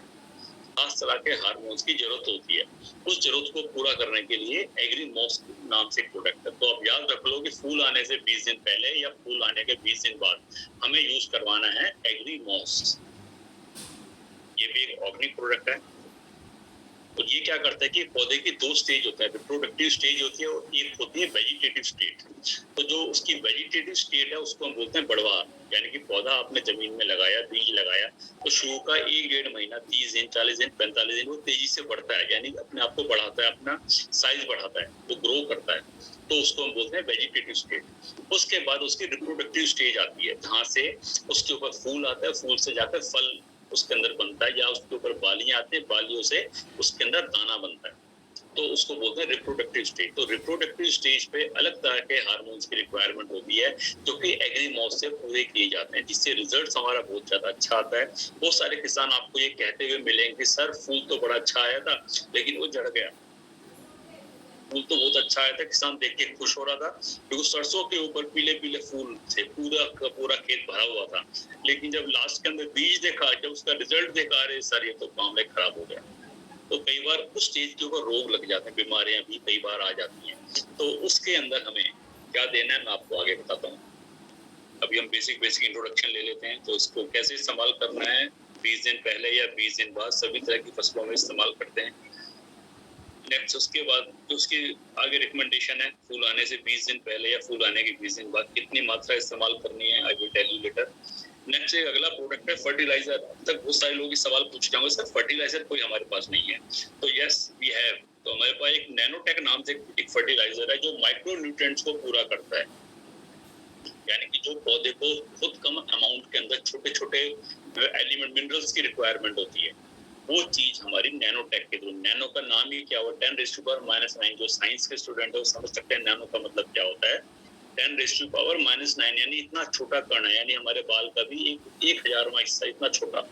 खास तरह के हार्मोन्स की जरूरत होती है। उस जरूरत को पूरा करने के लिए एग्री मॉस नाम से एक प्रोडक्ट है। तो आप याद रख लो कि फूल आने से 20 दिन पहले या फूल आने के 20 दिन बाद हमें यूज करवाना है एग्री मॉस। ये भी एक ऑर्गेनिक प्रोडक्ट है। तो ये क्या करता है कि पौधे की दो स्टेज होता है, रिप्रोडक्टिव स्टेज होती है और एक होती है वेजिटेटिव स्टेट। तो जो उसकी वेजिटेटिव स्टेट है उसको हम बोलते हैं बढ़वार, यानी कि पौधा आपने जमीन में लगाया, बीज लगाया, तो शुरू का 1-1.5 महीना, 30 दिन, 40 दिन, 45 दिन वो तेजी से बढ़ता है, यानी अपने आप को बढ़ाता है, अपना साइज बढ़ाता है, वो ग्रो करता है, तो उसको हम बोलते हैं वेजिटेटिव स्टेट। उसके बाद उसकी रिप्रोडक्टिव स्टेज आती है, जहाँ से उसके ऊपर फूल आता है, फूल से जाकर फल उसके अंदर बनता है, या उसके ऊपर बालियां आती है, बालियों से उसके अंदर दाना बनता है, तो उसको बोलते हैं रिप्रोडक्टिव स्टेज। तो रिप्रोडक्टिव स्टेज पे अलग तरह के हार्मोन्स की रिक्वायरमेंट होती है जो कि एग्री मॉस से पूरे किए जाते हैं, जिससे रिजल्ट हमारा बहुत ज्यादा अच्छा आता है। बहुत सारे किसान आपको ये कहते हुए मिलेंगे कि सर फूल तो बड़ा अच्छा आया था लेकिन वो जड़ गया, फूल तो बहुत अच्छा आया था, किसान देख के खुश हो रहा था क्योंकि सरसों के ऊपर पीले पीले फूल थे, पूरा का पूरा खेत भरा हुआ था, लेकिन जब लास्ट के अंदर बीज देखा, जब उसका रिजल्ट देखा, अरे सर ये तो मामला खराब हो गया। तो कई बार उस स्टेज के ऊपर रोग लग जाते हैं, बीमारियां भी कई बार आ जाती हैं, तो उसके अंदर हमें क्या देना है मैं आपको आगे बताता हूँ। अभी हम बेसिक इंट्रोडक्शन ले लेते हैं। तो इसको कैसे इस्तेमाल करना है, 20 दिन पहले या 20 दिन बाद सभी तरह की फसलों में इस्तेमाल करते हैं। नेक्स्ट उसके बाद जो उसकी आगे रिकमेंडेशन है, फूल आने से 20 दिन पहले या फूल आने के 20 दिन बाद कितनी मात्रा इस्तेमाल करनी है, I will tell you later. Next एक अगला प्रोडक्ट है फर्टिलाइजर। अब तक बहुत सारे लोग इस सवाल पूछ रहे होंगे, सर फर्टिलाइजर कोई हमारे पास नहीं है। तो यस वी हैव। तो हमारे पास एक नैनोटेक नाम से एक फर्टिलाइजर है जो माइक्रो न्यूट्रिएंट्स को पूरा करता है, यानी कि जो पौधे को बहुत कम अमाउंट के अंदर छोटे छोटे एलिमेंट मिनरल्स की रिक्वायरमेंट होती है, वो चीज हमारी नैनोटेक के थ्रू। नैनो का नाम ही क्या हुआ, 10⁻⁻⁹। जो साइंस के स्टूडेंट है वो समझ सकते हैं नैनो का मतलब क्या होता है। 10⁻⁻⁹ यानी इतना छोटा कण है, यानी हमारे बाल का भी एक 1000वां हिस्सा इतना छोटा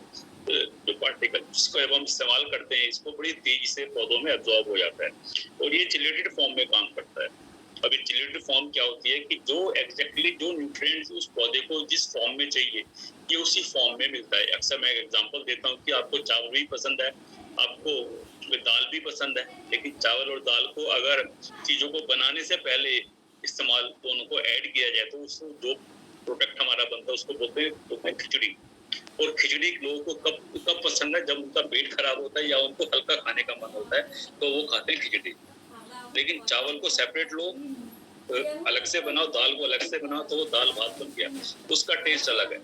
जो पार्टिकल, जिसको जब हम इस्तेमाल करते हैं इसको बड़ी तेजी से पौधों में एब्जॉर्ब हो जाता है और ये चिलेटेड फॉर्म में काम करता है। अब ये चिलेटेड फॉर्म क्या होती है कि जो एग्जैक्टली जो न्यूट्रिएंट्स उस पौधे को जिस फॉर्म में चाहिए ये उसी फॉर्म में मिलता है। अक्सर मैं एग्जांपल देता हूँ कि आपको चावल भी पसंद है, आपको दाल भी पसंद है, लेकिन चावल और दाल को अगर चीजों को बनाने से पहले इस्तेमाल दोनों को ऐड किया जाए तो उसको जो प्रोडक्ट हमारा बनता है उसको बोलते हैं खिचड़ी। और खिचड़ी लोगों को कब पसंद है, जब उनका पेट खराब होता है या उनको हल्का खाने का मन होता है तो वो खाते हैं खिचड़ी। लेकिन चावल को सेपरेट लो, अलग से बनाओ, दाल को अलग से बनाओ, तो वो दाल भात बन गया, उसका टेस्ट अलग है।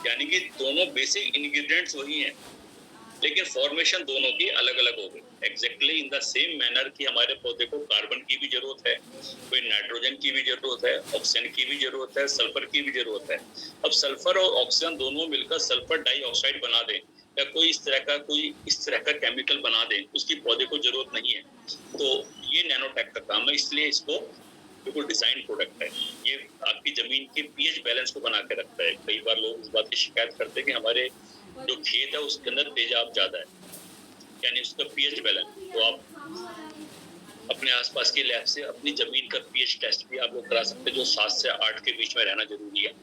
यानी कि दोनों बेसिक इंग्रेडिएंट्स वही हैं, लेकिन फॉर्मेशन दोनों की अलग अलग हो गई। Exactly in the same manner कि हमारे पौधे को कार्बन की भी जरूरत है, कोई नाइट्रोजन की भी जरूरत है, ऑक्सीजन की भी जरूरत है, सल्फर की भी जरूरत है। अब सल्फर और ऑक्सीजन दोनों मिलकर सल्फर डाइऑक्साइड बना दें या कोई इस तरह का केमिकल बना दें, उसकी पौधे को जरूरत नहीं है। तो ये नैनोटेक का काम है, इसलिए इसको बिल्कुल डिजाइन प्रोडक्ट है। ये आपकी जमीन के पीएच बैलेंस को बना के रखता है। कई बार लोग इस बात की शिकायत करते हैं कि हमारे जो खेत है उसके अंदर तेजाब ज्यादा है, यानी उसका पीएच बैलेंस। तो आप अपने आसपास की लैब से अपनी जमीन का पीएच टेस्ट भी आप लोग करा सकते हैं, जो 7 से 8 के बीच में रहना जरूरी है।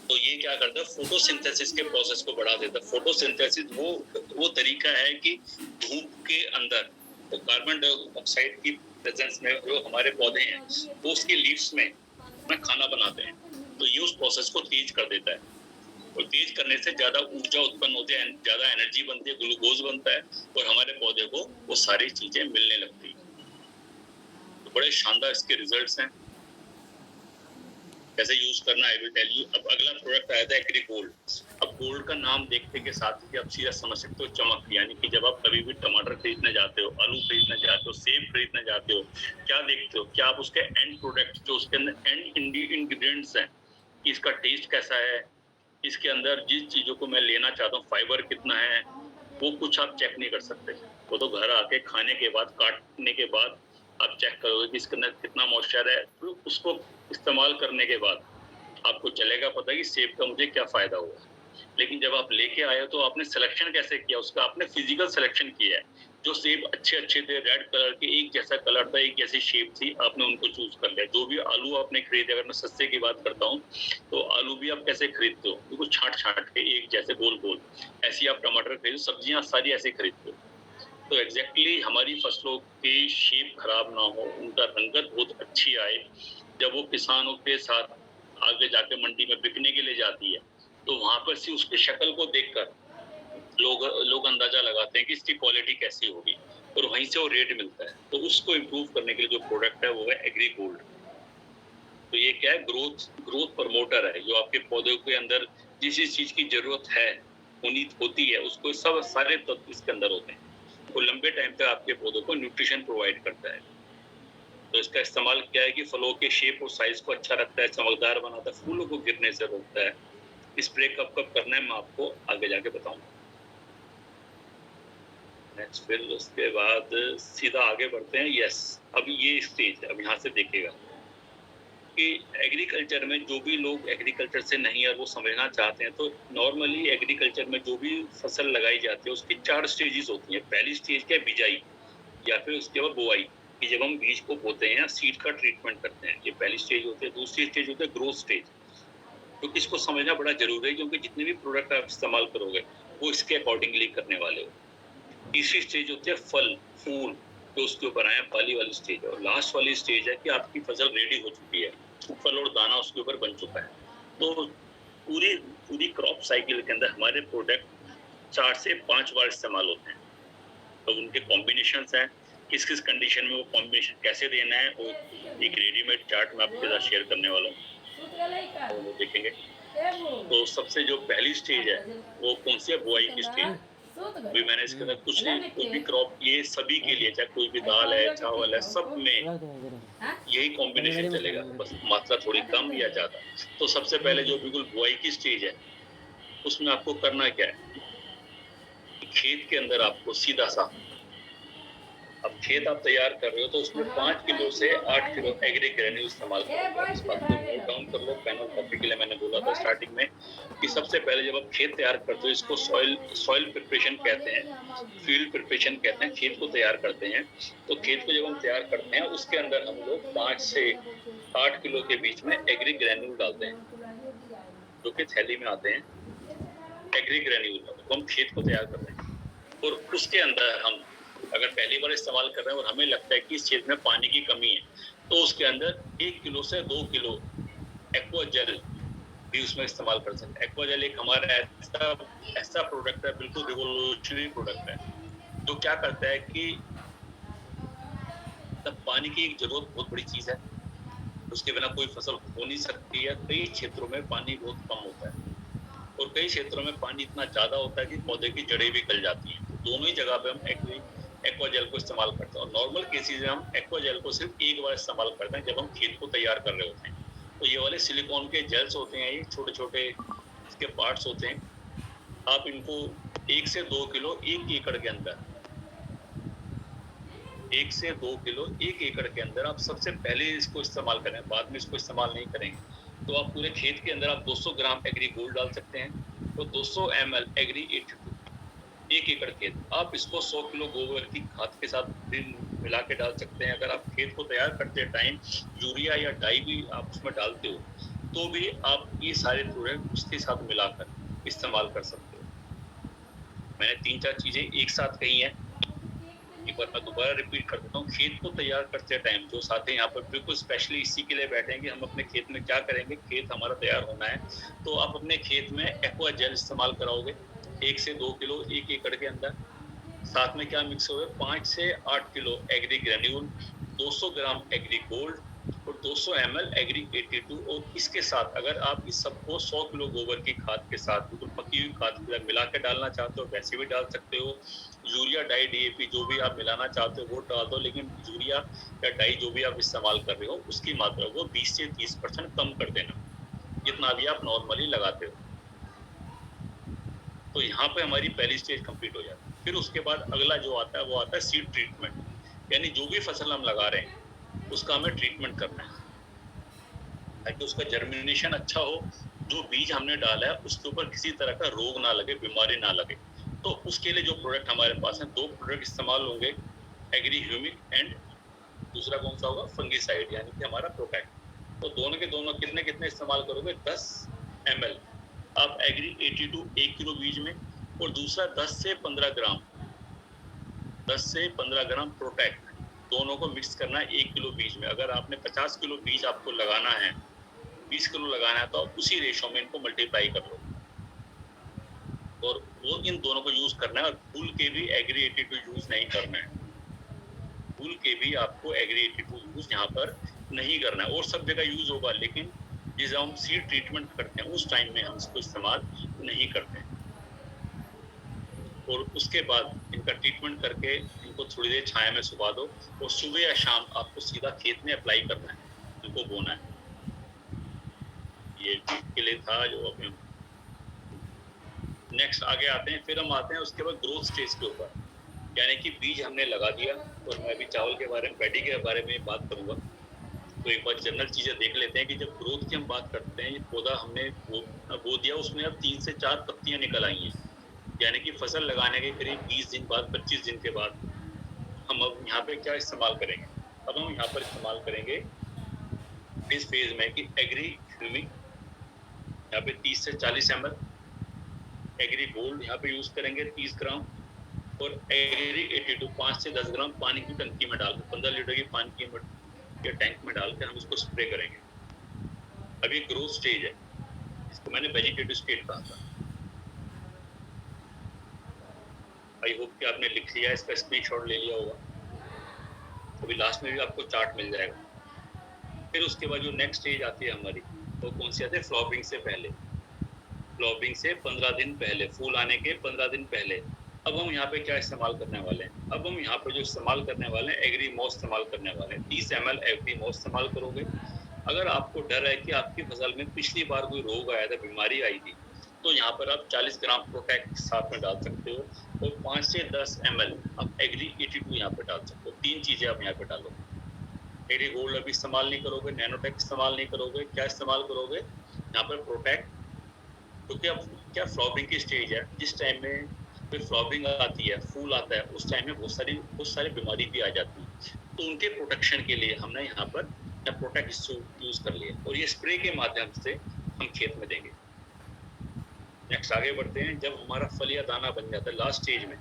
तो ये क्या करता है, फोटोसिंथेसिस के प्रोसेस को बढ़ा देता है। फोटोसिंथेसिस वो तरीका है कि धूप के अंदर तो कार्बन डाइऑक्साइड की प्रेजेंस में जो हमारे पौधे हैं वो उसके लीव्स में अपना खाना बनाते हैं, तो ये उस प्रोसेस को तेज कर देता है। और तेज करने से ज्यादा ऊर्जा उत्पन्न होती है, ज्यादा एनर्जी बनती है, ग्लूकोज बनता है और हमारे पौधे को वो सारी चीजें मिलने लगती है। तो बड़े शानदार इसके रिजल्ट्स हैं। कैसे यूज करना है आई विल टेल यू। अब अगला प्रोडक्ट आया था एग्री गोल्ड। अब गोल्ड का नाम देखने के साथ ही आप सीधा समझ सकते हो चमक, यानी कि जब आप कभी भी टमाटर खरीदने जाते हो, आलू खरीदने जाते हो, सेब खरीदने जाते हो, क्या देखते हो, क्या आप उसके एंड प्रोडक्ट जो उसके अंदर एंड इंग्रेडिएंट्स हैं, इसका टेस्ट कैसा है, इसके अंदर जिस चीजों को मैं लेना चाहता हूँ फाइबर कितना है, वो कुछ आप चेक नहीं कर सकते। वो तो घर आके खाने के बाद, काटने के बाद आप चेक करोगे कि इसके अंदर कितना मॉइस्चर है। तो उसको इस्तेमाल करने के बाद आपको चलेगा पता कि सेब का मुझे क्या फायदा हुआ। लेकिन जब आप लेके आए हो तो आपने सिलेक्शन कैसे किया, उसका आपने फिजिकल सिलेक्शन किया है। जो सेब अच्छे थे, रेड कलर के, एक जैसा कलर था, एक जैसी शेप थी, आपने उनको चूज कर लिया। जो भी आलू आपने खरीदे, अगर मैं सस्ते की बात करता हूँ तो आलू भी आप कैसे खरीदते हो, बिल्कुल छाट के एक जैसे गोल। ऐसी आप टमाटर खरीदो, सब्जियां सारी ऐसे खरीदते हो। तो एग्जैक्टली हमारी फसलों की शेप खराब ना हो, उनका रंगत बहुत अच्छी आए, जब वो किसानों के साथ आगे जाके मंडी में बिकने के लिए जाती है, तो वहां पर से उसकी शक्ल को देखकर लोग अंदाजा लगाते हैं कि इसकी क्वालिटी कैसी होगी और वहीं से वो रेट मिलता है। तो उसको इम्प्रूव करने के लिए जो प्रोडक्ट है वो है एग्री गोल्ड। तो ये क्या है, ग्रोथ प्रमोटर है, जो आपके पौधे के अंदर जिस चीज की जरूरत है होती है, उसको सब सारे तत्व इसके अंदर होते हैं। वो लंबे टाइम तक आपके पौधों को न्यूट्रिशन प्रोवाइड करता है। तो इसका इस्तेमाल क्या है कि फलों के शेप और साइज को अच्छा रखता है, चमकदार बनाता है, फूलों को गिरने से रोकता है। स्प्रे कब करना है मैं आपको आगे जाके बताऊंगा। नेक्स्ट फिर उसके बाद सीधा आगे बढ़ते हैं। यस, अब ये स्टेज, अब यहाँ से देखिएगा कि एग्रीकल्चर में जो भी लोग एग्रीकल्चर से नहीं है वो समझना चाहते हैं, तो नॉर्मली एग्रीकल्चर में जो भी फसल लगाई जाती है उसकी 4 स्टेजेस होती हैं। पहली स्टेज क्या है, बिजाई, या फिर उसके बाद बुआई, कि जब हम बीज को बोते हैं या सीड का ट्रीटमेंट करते हैं, ये पहली स्टेज होती है। दूसरी स्टेज होती है ग्रोथ स्टेज, तो इसको समझना बड़ा जरूरी है क्योंकि जितने भी प्रोडक्ट आप इस्तेमाल करोगे वो इसके अकॉर्डिंगली करने वाले हो। तीसरी स्टेज होती है फल फूल, तो उसके ऊपर आया पहली वाली स्टेज। और लास्ट वाली स्टेज है कि आपकी फसल रेडी हो चुकी है, फल और दाना उसके ऊपर बन चुका है। तो पूरी क्रॉप साइकिल के अंदर हमारे प्रोडक्ट 4 से 5 बार इस्तेमाल होते हैं। तो उनके कॉम्बिनेशंस हैं, किस कंडीशन में वो कॉम्बिनेशन कैसे देना है, वो एक रेडीमेड चार्ट मैं आपके साथ शेयर करने वाला हूँ, तो वो देखेंगे। तो सबसे जो पहली स्टेज है वो कौन सी है, बुआई की स्टेज। अभी मैंने इसके अंदर कुछ नहीं, कोई भी क्रॉप, ये सभी के लिए, चाहे कोई भी दाल है, चावल है, सब में यही कॉम्बिनेशन चलेगा, बस मात्रा थोड़ी कम या ज्यादा। तो सबसे पहले जो बिल्कुल बुआई की स्टेज है, उसमें आपको करना क्या है, खेत के अंदर आपको सीधा सा, अब खेत आप तैयार कर रहे हो तो उसमें 5 किलो से 8 किलो एग्री ग्रेन्यूल इस्तेमाल करो। इस बात को नोट डाउन कर लो, पेन और कॉपी के लिए मैंने बोला था स्टार्टिंग में कि सबसे पहले जब आप खेत तैयार करते हो, इसको सॉइल प्रिपरेशन कहते हैं, फील्ड प्रिपरेशन कहते हैं, खेत को तैयार करते हैं। तो खेत को जब हम तैयार करते हैं, उसके अंदर हम लोग 5 से 8 किलो के बीच में एग्री ग्रेन्यूल डालते हैं, जो कि थैली में आते हैं। एग्री ग्रेन्यूल तो हम खेत को तैयार कर रहे हैं, और उसके अंदर हम अगर पहली बार इस्तेमाल कर रहे हैं और हमें लगता है कि इस क्षेत्र में पानी की कमी है, तो उसके अंदर 1 किलो से 2 किलो एक्वा जेल भी उसमें इस्तेमाल कर सकते हैं। एक्वा जेल एक हमारा ऐसा प्रोडक्ट है, बिल्कुल रिवोल्यूशनरी प्रोडक्ट है, जो क्या करता है कि पानी की एक जरूरत बहुत बड़ी चीज है, उसके बिना कोई फसल हो नहीं सकती है। कई क्षेत्रों में पानी बहुत कम होता है और कई क्षेत्रों में पानी इतना ज्यादा होता है कि पौधे की जड़ें भी गल जाती हैं। तो दोनों ही जगह पे हम एक्वा जेल को इस्तेमाल करते हैं, और नॉर्मल केसेस में हम एक्वा जेल को सिर्फ एक बार इस्तेमाल करते हैं जब हम खेत को तैयार कर रहे होते हैं। तो ये वाले सिलिकॉन के जेल्स होते हैं, ये छोटे छोटे इसके पार्ट्स होते हैं। आप इनको 1 से 2 किलो 1 एकड़ के अंदर, 1 से 2 किलो 1 एकड़ के अंदर आप सबसे पहले इसको इस्तेमाल करें, बाद में इसको इस्तेमाल नहीं करेंगे। तो आप पूरे खेत के अंदर आप 200 ग्राम एग्री गोल्ड डाल सकते हैं, तो 200 ml एग्री 82, 1 एकड़ खेत। आप इसको 100 किलो गोबर की खाद के साथ भी मिला के डाल सकते हैं। अगर आप खेत को तैयार करते टाइम यूरिया या डाई भी आप उसमें डालते हो, तो भी आप ये सारे प्रोडक्ट उसके साथ मिलाकर इस्तेमाल कर सकते हो। मैंने 3-4 चीजें एक साथ कही हैं, एक बार मैं दोबारा रिपीट कर देता हूँ। खेत को तैयार करते टाइम जो साथी यहाँ पर बिल्कुल स्पेशली इसी के लिए बैठे हैं कि हम अपने खेत में क्या करेंगे, खेत हमारा तैयार होना है, तो आप अपने खेत में एक्वा जेल इस्तेमाल कराओगे 1 से 2 किलो 1 एकड़ के अंदर। साथ में क्या मिक्स होगा, 5 से 8 किलो एग्री ग्रेन्यूल, 200 ग्राम एग्री गोल्ड और 200 ml एग्री 82। और इसके साथ अगर आप इस सबको 100 किलो गोबर की खाद के साथ बिल्कुल पकी हुई खाद के साथ मिला के डालना चाहते हो वैसे भी डाल सकते हो। यूरिया डाई डीएपी जो भी आप मिलाना चाहते हो वो डाल दो, लेकिन यूरिया या डाई जो भी आप इस्तेमाल कर रहे हो उसकी मात्रा को 20 से 30% कम कर देना, जितना भी आप नॉर्मली लगाते हो। तो यहाँ पे हमारी पहली स्टेज कंप्लीट हो जाती है। फिर उसके बाद अगला जो आता है वो आता है सीड ट्रीटमेंट, यानी जो भी फसल हम लगा रहे हैं उसका हमें ट्रीटमेंट करना है ताकि उसका जर्मिनेशन अच्छा हो, जो बीज हमने डाला है उसके ऊपर किसी तरह का रोग ना लगे, बीमारी ना लगे। तो उसके लिए जो प्रोडक्ट हमारे पास है, 2 प्रोडक्ट इस्तेमाल होंगे, एग्री ह्यूमिक एंड दूसरा कौन सा होगा, फंगिसाइड, यानी कि हमारा प्रोटेक्ट। तो दोनों के दोनों कितने कितने इस्तेमाल करोगे, 10 ml आप एग्री 82 1 किलो बीज में, और दूसरा 10 से 15 ग्राम 10 से 15 ग्राम प्रोटेक्ट, दोनों को मिक्स करना है 1 किलो बीज में। अगर आपने 50 किलो बीज आपको लगाना है, 20 किलो लगाना है, तो आप उसी रेशो में इनको मल्टीप्लाई कर लो और वो इन दोनों को यूज करना है। और फूल के भी एग्री 82 यूज नहीं करना है, फूल के भी आपको एग्री 82 यूज यहाँ पर नहीं करना है। और सब जगह यूज होगा, लेकिन जिस हम सीड ट्रीटमेंट करते हैं उस टाइम में हम इसको इस्तेमाल नहीं करते हैं। और उसके बाद इनका ट्रीटमेंट करके इनको थोड़ी देर छाया में सुखा दो, और सुबह या शाम आपको सीधा खेत में अप्लाई करना है, इनको बोना है। ये के लिए था जो अभी नेक्स्ट आगे आते हैं। फिर हम आते हैं उसके बाद ग्रोथ स्टेज के ऊपर, यानी कि बीज हमने लगा दिया। और मैं अभी चावल के बारे में, पैडी के बारे में बात करूंगा। तो एक बार जनरल चीजें देख लेते हैं कि जब ग्रोथ की हम बात करते हैं, ये पौधा हमने बो दिया, उसमें अब 3 से 4 पत्तियां निकल आई हैं, यानी कि फसल लगाने के करीब 20 दिन बाद, 25 दिन के बाद हम अब यहाँ पे क्या इस्तेमाल करेंगे। अब हम यहाँ पर इस्तेमाल करेंगे इस फेज में कि एग्री ह्यूमिक यहाँ पे 30 से 40 ml, एग्री गोल्ड यहाँ पे यूज करेंगे 30 ग्राम, और एग्री 82 5 से 10 ग्राम पानी की टंकी में डाल, 15 लीटर की पानी के टैंक में डाल के हम इसको स्प्रे करेंगे। अभी ग्रोथ स्टेज है, इसको मैंने वेजिटेटिव स्टेट कहा था। आई होप कि आपने लिख लिया, इसका स्क्रीनशॉट ले लिया होगा। अभी लास्ट में भी आपको चार्ट मिल जाएगा। फिर उसके बाद जो नेक्स्ट स्टेज आती है हमारी, वो कौन सी आती है, फ्लॉवरिंग से पहले। फ्लावरिंग से 15 दिन पहले, फूल आने के 15 दिन पहले। अब हम यहाँ पे क्या इस्तेमाल करने वाले हैं? अब हम यहाँ पे जो इस्तेमाल करने वाले हैं, एग्री मॉस इस्तेमाल करने वाले हैं। 30 ml एग्री मॉस इस्तेमाल करोगे। अगर आपको डर है कि आपकी फसल में पिछली बार कोई रोग आया था, बीमारी आई थी, तो यहाँ पर आप 40 ग्राम प्रोटेक्ट साथ में डाल सकते हो और 5 से 10 ml आप एग्री 82 यहाँ पे डाल सकते हो। 3 चीजें आप यहाँ पे डालो। एग्री गोल्ड अभी इस्तेमाल नहीं करोगे, नैनोटेक इस्तेमाल नहीं करोगे, क्या इस्तेमाल करोगे? यहाँ पर प्रोटेक्ट, क्योंकि अब क्या फ्लावरिंग की स्टेज है, जिस टाइम में कोई फ्लावरिंग आती है, फूल आता है, उस टाइम में बहुत सारी बीमारी भी आ जाती है। तो उनके प्रोटेक्शन के लिए हमने यहाँ पर प्रोटेक्ट यूज कर लिया और ये स्प्रे के माध्यम से हम खेत में देंगे। नेक्स्ट आगे बढ़ते हैं। जब हमारा फल या दाना बन जाता है लास्ट स्टेज में,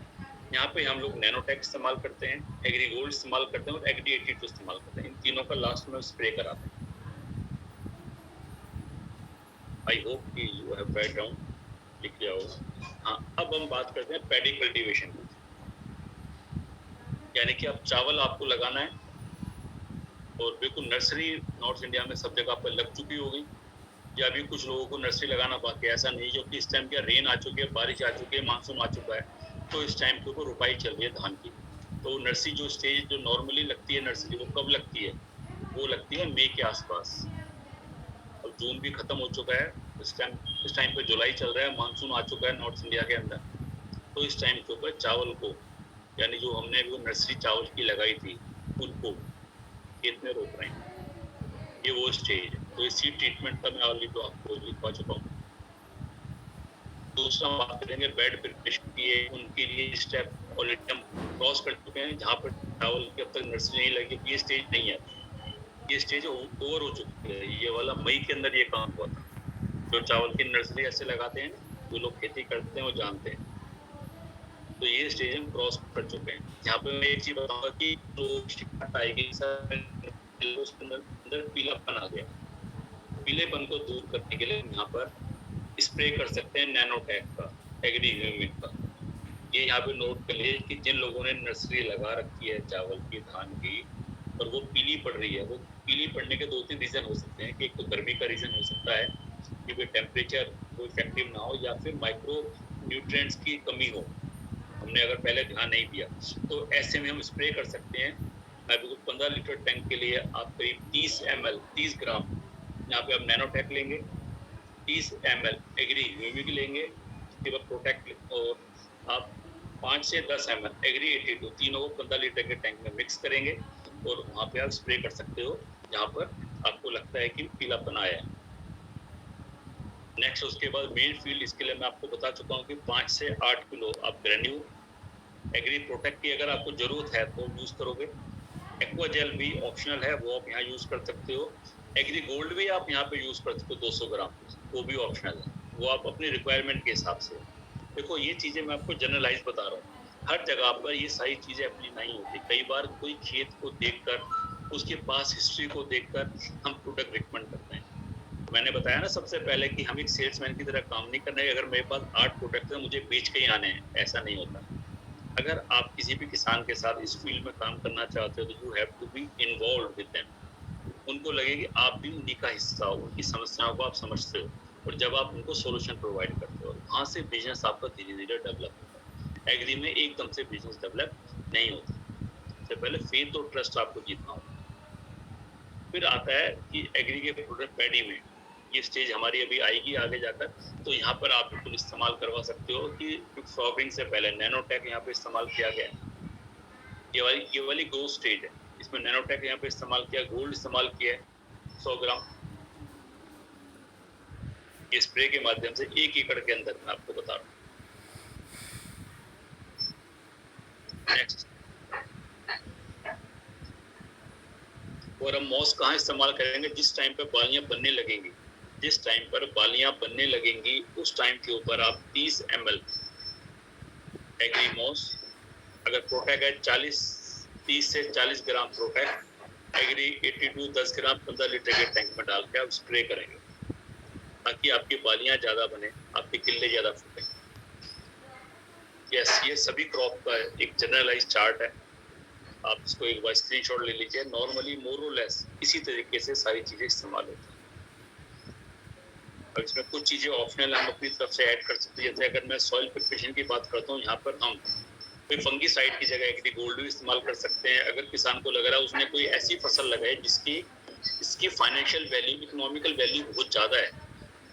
यहाँ पे हम लोग नैनोटेक इस्तेमाल करते हैं, एग्री गोल्ड इस्तेमाल करते हैं और एग्री 82 इस्तेमाल करते हैं। इन तीनों का लास्ट में स्प्रे कराते हैं। आई होप कि यू हैव राइट डाउन, लिख लिया होगा। हाँ, अब हम बात करते हैं पैडी कल्टीवेशन की, यानी कि अब चावल आपको लगाना है और बिल्कुल नर्सरी नॉर्थ इंडिया में सब जगह पर लग चुकी होगी, या अभी कुछ लोगों को नर्सरी लगाना बाकी, ऐसा नहीं, जो कि इस टाइम क्या रेन आ चुकी है, बारिश आ चुकी है, मानसून आ चुका है, तो इस टाइम के ऊपर रुपाई चल रही है धान की। तो नर्सरी जो स्टेज जो नॉर्मली लगती है नर्सरी, वो कब लगती है? वो लगती है मई के आसपास। और जून भी खत्म हो चुका है, इस टाइम पे जुलाई चल रहा है, मानसून आ चुका है नॉर्थ इंडिया के अंदर। तो इस टाइम के ऊपर चावल को, यानी जो हमने वो नर्सरी चावल की लगाई थी, उनको खेत में रोप रहे हैं। ये वो स्टेज है। तो इसी ट्रीटमेंट का मैं ऑलरेडी तो आपको लिखवा चुका हूँ। दूसरा बात करेंगे बेड प्रिपरेशन की, उनके लिए स्टेप ऑलरेडी हम क्रॉस कर चुके हैं, जहाँ पर चावल की अब तक नर्सरी नहीं लगी, ये स्टेज नहीं है, ये स्टेज ओवर हो चुकी है। ये वाला मई के अंदर ये काम हुआ था। जो चावल की नर्सरी ऐसे लगाते हैं, जो लोग खेती करते हैं वो जानते हैं। तो ये स्टेज हम क्रॉस कर चुके हैं। यहाँ पे मैं एक चीज बताऊंगा कि जो शिकायत आएगी उसके अंदर पीलापन आ गया, पीलेपन को दूर करने के लिए हम यहाँ पर स्प्रे कर सकते हैं नैनोटेक का, एग्री ह्यूमिक का। ये यहाँ पे नोट कर लिए कि जिन लोगों ने नर्सरी लगा रखी है चावल की, धान की, और वो पीली पड़ रही है, वो पीली पड़ने के 2-3 रीजन हो सकते हैं कि एक तो गर्मी का रीजन हो सकता है कि भाई टेम्परेचर वो इफेक्टिव ना हो, या फिर माइक्रो न्यूट्रिएंट्स की कमी हो, हमने अगर पहले ध्यान नहीं दिया। तो ऐसे में हम स्प्रे कर सकते हैं। अभी 15 लीटर टैंक के लिए आप करीब 30 ml 30 ग्राम यहाँ पे आप नैनोटेक लेंगे, 30 ml एग्री ह्यूमिक लेंगे, उसके बाद प्रोटेक्ट, और आप 5 से 10 ml एग्री 82 तीनों को 15 लीटर के टैंक में मिक्स करेंगे और वहाँ पे आप स्प्रे कर सकते हो जहाँ पर आपको लगता है कि पीलापन आया है। नेक्स्ट उसके बाद मेन फील्ड, इसके लिए मैं आपको बता चुका हूँ कि 5 से 8 किलो आप ग्रेन्यूल एग्री प्रोटेक्ट की अगर आपको जरूरत है तो यूज करोगे। एक्वा जेल भी ऑप्शनल है, वो आप यहाँ यूज कर सकते हो। एग्री गोल्ड भी आप यहाँ पे यूज कर सकते हो 200 ग्राम, वो भी ऑप्शनल है, वो आप अपनी रिक्वायरमेंट के हिसाब से। देखो ये चीजें मैं आपको जनरलाइज बता रहा हूँ, हर जगह पर ये सारी चीजें अपनी नहीं होती। कई बार कोई खेत को देखकर, उसके पास हिस्ट्री को देखकर हम प्रोडक्ट रिकमेंड करते हैं। मैंने बताया ना सबसे पहले कि हम एक सेल्समैन की तरह काम नहीं करना है, अगर मेरे पास 8 प्रोडक्ट है मुझे बेच के ही आने हैं, ऐसा नहीं होता। अगर आप किसी भी किसान के साथ इस फील्ड में काम करना चाहते हो तो you have to be involve with them. उनको लगे कि आप भी उन्हीं का हिस्सा हो, उनकी समस्याओं को आप समझते हो, और जब आप उनको सोल्यूशन प्रोवाइड करते हो, वहाँ से बिजनेस आपका धीरे धीरे डेवलप होता है। एग्री में एकदम से बिजनेस डेवलप नहीं होता, सबसे पहले फेथ और ट्रस्ट आपको जीतना होगा। फिर आता है कि एग्री के प्रोडक्ट पैडी में, ये स्टेज हमारी अभी आएगी आगे जाकर, तो यहाँ पर आप बिल्कुल इस्तेमाल करवा सकते हो कि फ्लावरिंग से पहले नैनोटेक यहाँ पे इस्तेमाल किया गया है। ये वाली ग्रोथ स्टेज है, इसमें नैनोटेक यहाँ पे इस्तेमाल किया, गोल्ड इस्तेमाल किया है 100 ग्राम। ये स्प्रे के माध्यम से 1 एकड़ के अंदर मैं आपको बता रहा हूँ। नेक्स्ट, और हम मॉस कहाँ इस्तेमाल करेंगे? जिस टाइम पे बालियां बनने लगेंगी, जिस टाइम पर बालियां बनने लगेंगी उस टाइम के ऊपर आप 30 ml एग्री मॉस, अगर प्रोटेक्ट है 30 से 40 ग्राम प्रोटेक्ट, एग्री 82 10 ग्राम 15 लीटर के टैंक में डाल के आप स्प्रे करेंगे, ताकि आपकी बालियां ज्यादा बने, आपके किल्ले ज्यादा फूटे। यस, ये सभी क्रॉप का एक जनरलाइज चार्ट है, आप इसको एक बार स्क्रीनशॉट ले लीजिए। नॉर्मली मोर और लेस इसी तरीके से सारी चीजें इस्तेमाल होती हैं। अब इसमें कुछ चीज़ें ऑप्शनल हम अपनी तरफ से ऐड कर सकते हैं। जैसे अगर मैं सॉइल प्रिपरेशन की बात करता हूँ, यहाँ पर हम कोई फंगीसाइड की जगह एग्री गोल्ड भी इस्तेमाल कर सकते हैं। अगर किसान को लग रहा है उसने कोई ऐसी फसल लगाई जिसकी फाइनेंशियल वैल्यू, इकोनॉमिकल वैल्यू बहुत ज़्यादा है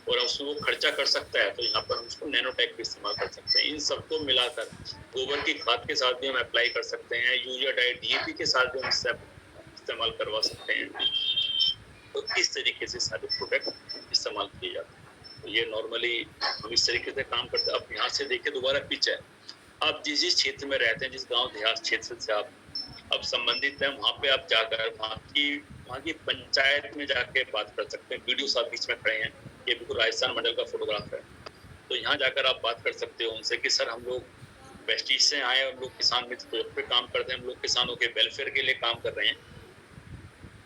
और उसमें वो खर्चा कर सकता है, तो यहाँ पर हम उसको नैनोटेक भी इस्तेमाल कर सकते हैं। इन सबको मिलाकर गोबर की खाद के साथ भी हम अप्लाई कर सकते हैं, यूरिया डाई, डीएपी के साथ भी हम इस्तेमाल करवा सकते हैं। तो इस तरीके से सारे प्रोडक्ट इस्तेमाल किए जाते हैं। तो ये नॉर्मली हम इस तरीके से काम करते हैं। अब यहाँ से देखिए दोबारा पिच है, आप जिस क्षेत्र में रहते हैं, जिस गांव देहात क्षेत्र से आप संबंधित हैं, वहाँ पे आप जाकर वहाँ की पंचायत में जाके बात कर सकते हैं। वीडियो साथ बीच में खड़े हैं, ये बिल्कुल राजस्थान मंडल का फोटोग्राफ है। तो यहाँ जाकर आप बात कर सकते हो उनसे कि सर हम लोग वेस्टीज से आए, हम लोग किसान मित्र पे काम करते हैं, हम लोग किसानों के वेलफेयर के लिए काम कर रहे हैं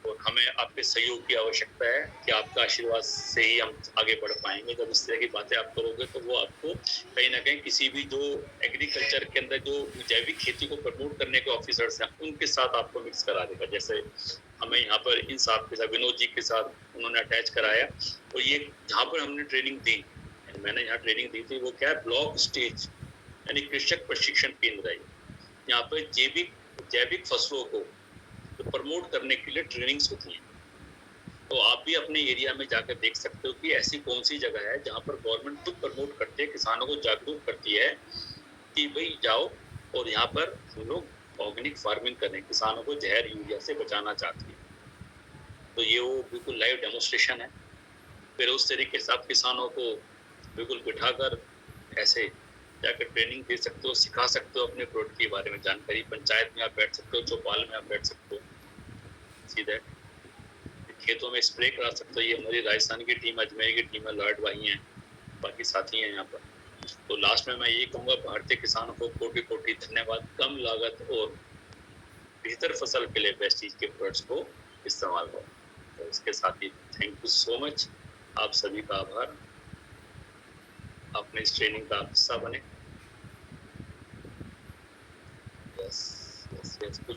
और हमें आपके सहयोग की आवश्यकता है कि आपका आशीर्वाद से ही हम आगे बढ़ पाएंगे। जब इस तरह की बातें आप करोगे तो वो आपको कहीं ना कहीं किसी भी जो एग्रीकल्चर के अंदर जो जैविक खेती को प्रमोट करने के ऑफिसर्स हैं उनके साथ आपको मिक्स करा देगा। जैसे हमें यहाँ पर इन साहब के साथ, विनोद जी के साथ उन्होंने अटैच कराया। और ये जहाँ पर हमने ट्रेनिंग दी, मैंने यहाँ ट्रेनिंग दी थी, वो क्या है, ब्लॉक स्टेज यानी कृषक प्रशिक्षण केंद्र है। यहाँ पर जैविक फसलों को तो प्रमोट करने के लिए ट्रेनिंग्स होती हैं। तो आप भी अपने एरिया में जाकर देख सकते हो कि ऐसी कौन सी जगह है जहाँ पर गवर्नमेंट खुद प्रमोट करती है, किसानों को जागरूक करती है कि भाई जाओ और यहाँ पर हम लोग ऑर्गेनिक फार्मिंग करें, किसानों को जहर यूरिया से बचाना चाहती है। तो ये वो बिल्कुल लाइव डेमोन्स्ट्रेशन है। फिर उस तरीके से आप किसानों को बिल्कुल बिठाकर ऐसे जाकर ट्रेनिंग दे सकते हो, सिखा सकते हो, अपने प्रोडक्ट के बारे में जानकारी। पंचायत में आप बैठ सकते हो, चौपाल में आप बैठ सकते हो, सीधे खेतों में स्प्रे करा सकते हो। ये हमारी राजस्थान की टीम, अजमेर की टीम है, लॉर्ड भाई हैं, बाकी साथी हैं यहाँ पर। तो लास्ट में मैं ये कहूँगा, भारतीय किसानों को कोटि कोटि धन्यवाद। कम लागत और बेहतर फसल के लिए वेस्टीज के प्रोडक्ट्स को इस्तेमाल करो। तो इसके साथ ही थैंक यू सो मच, आप सभी का आभार। अपने इस ट्रेनिंग का हिस्सा बने। यस यस यस कुछ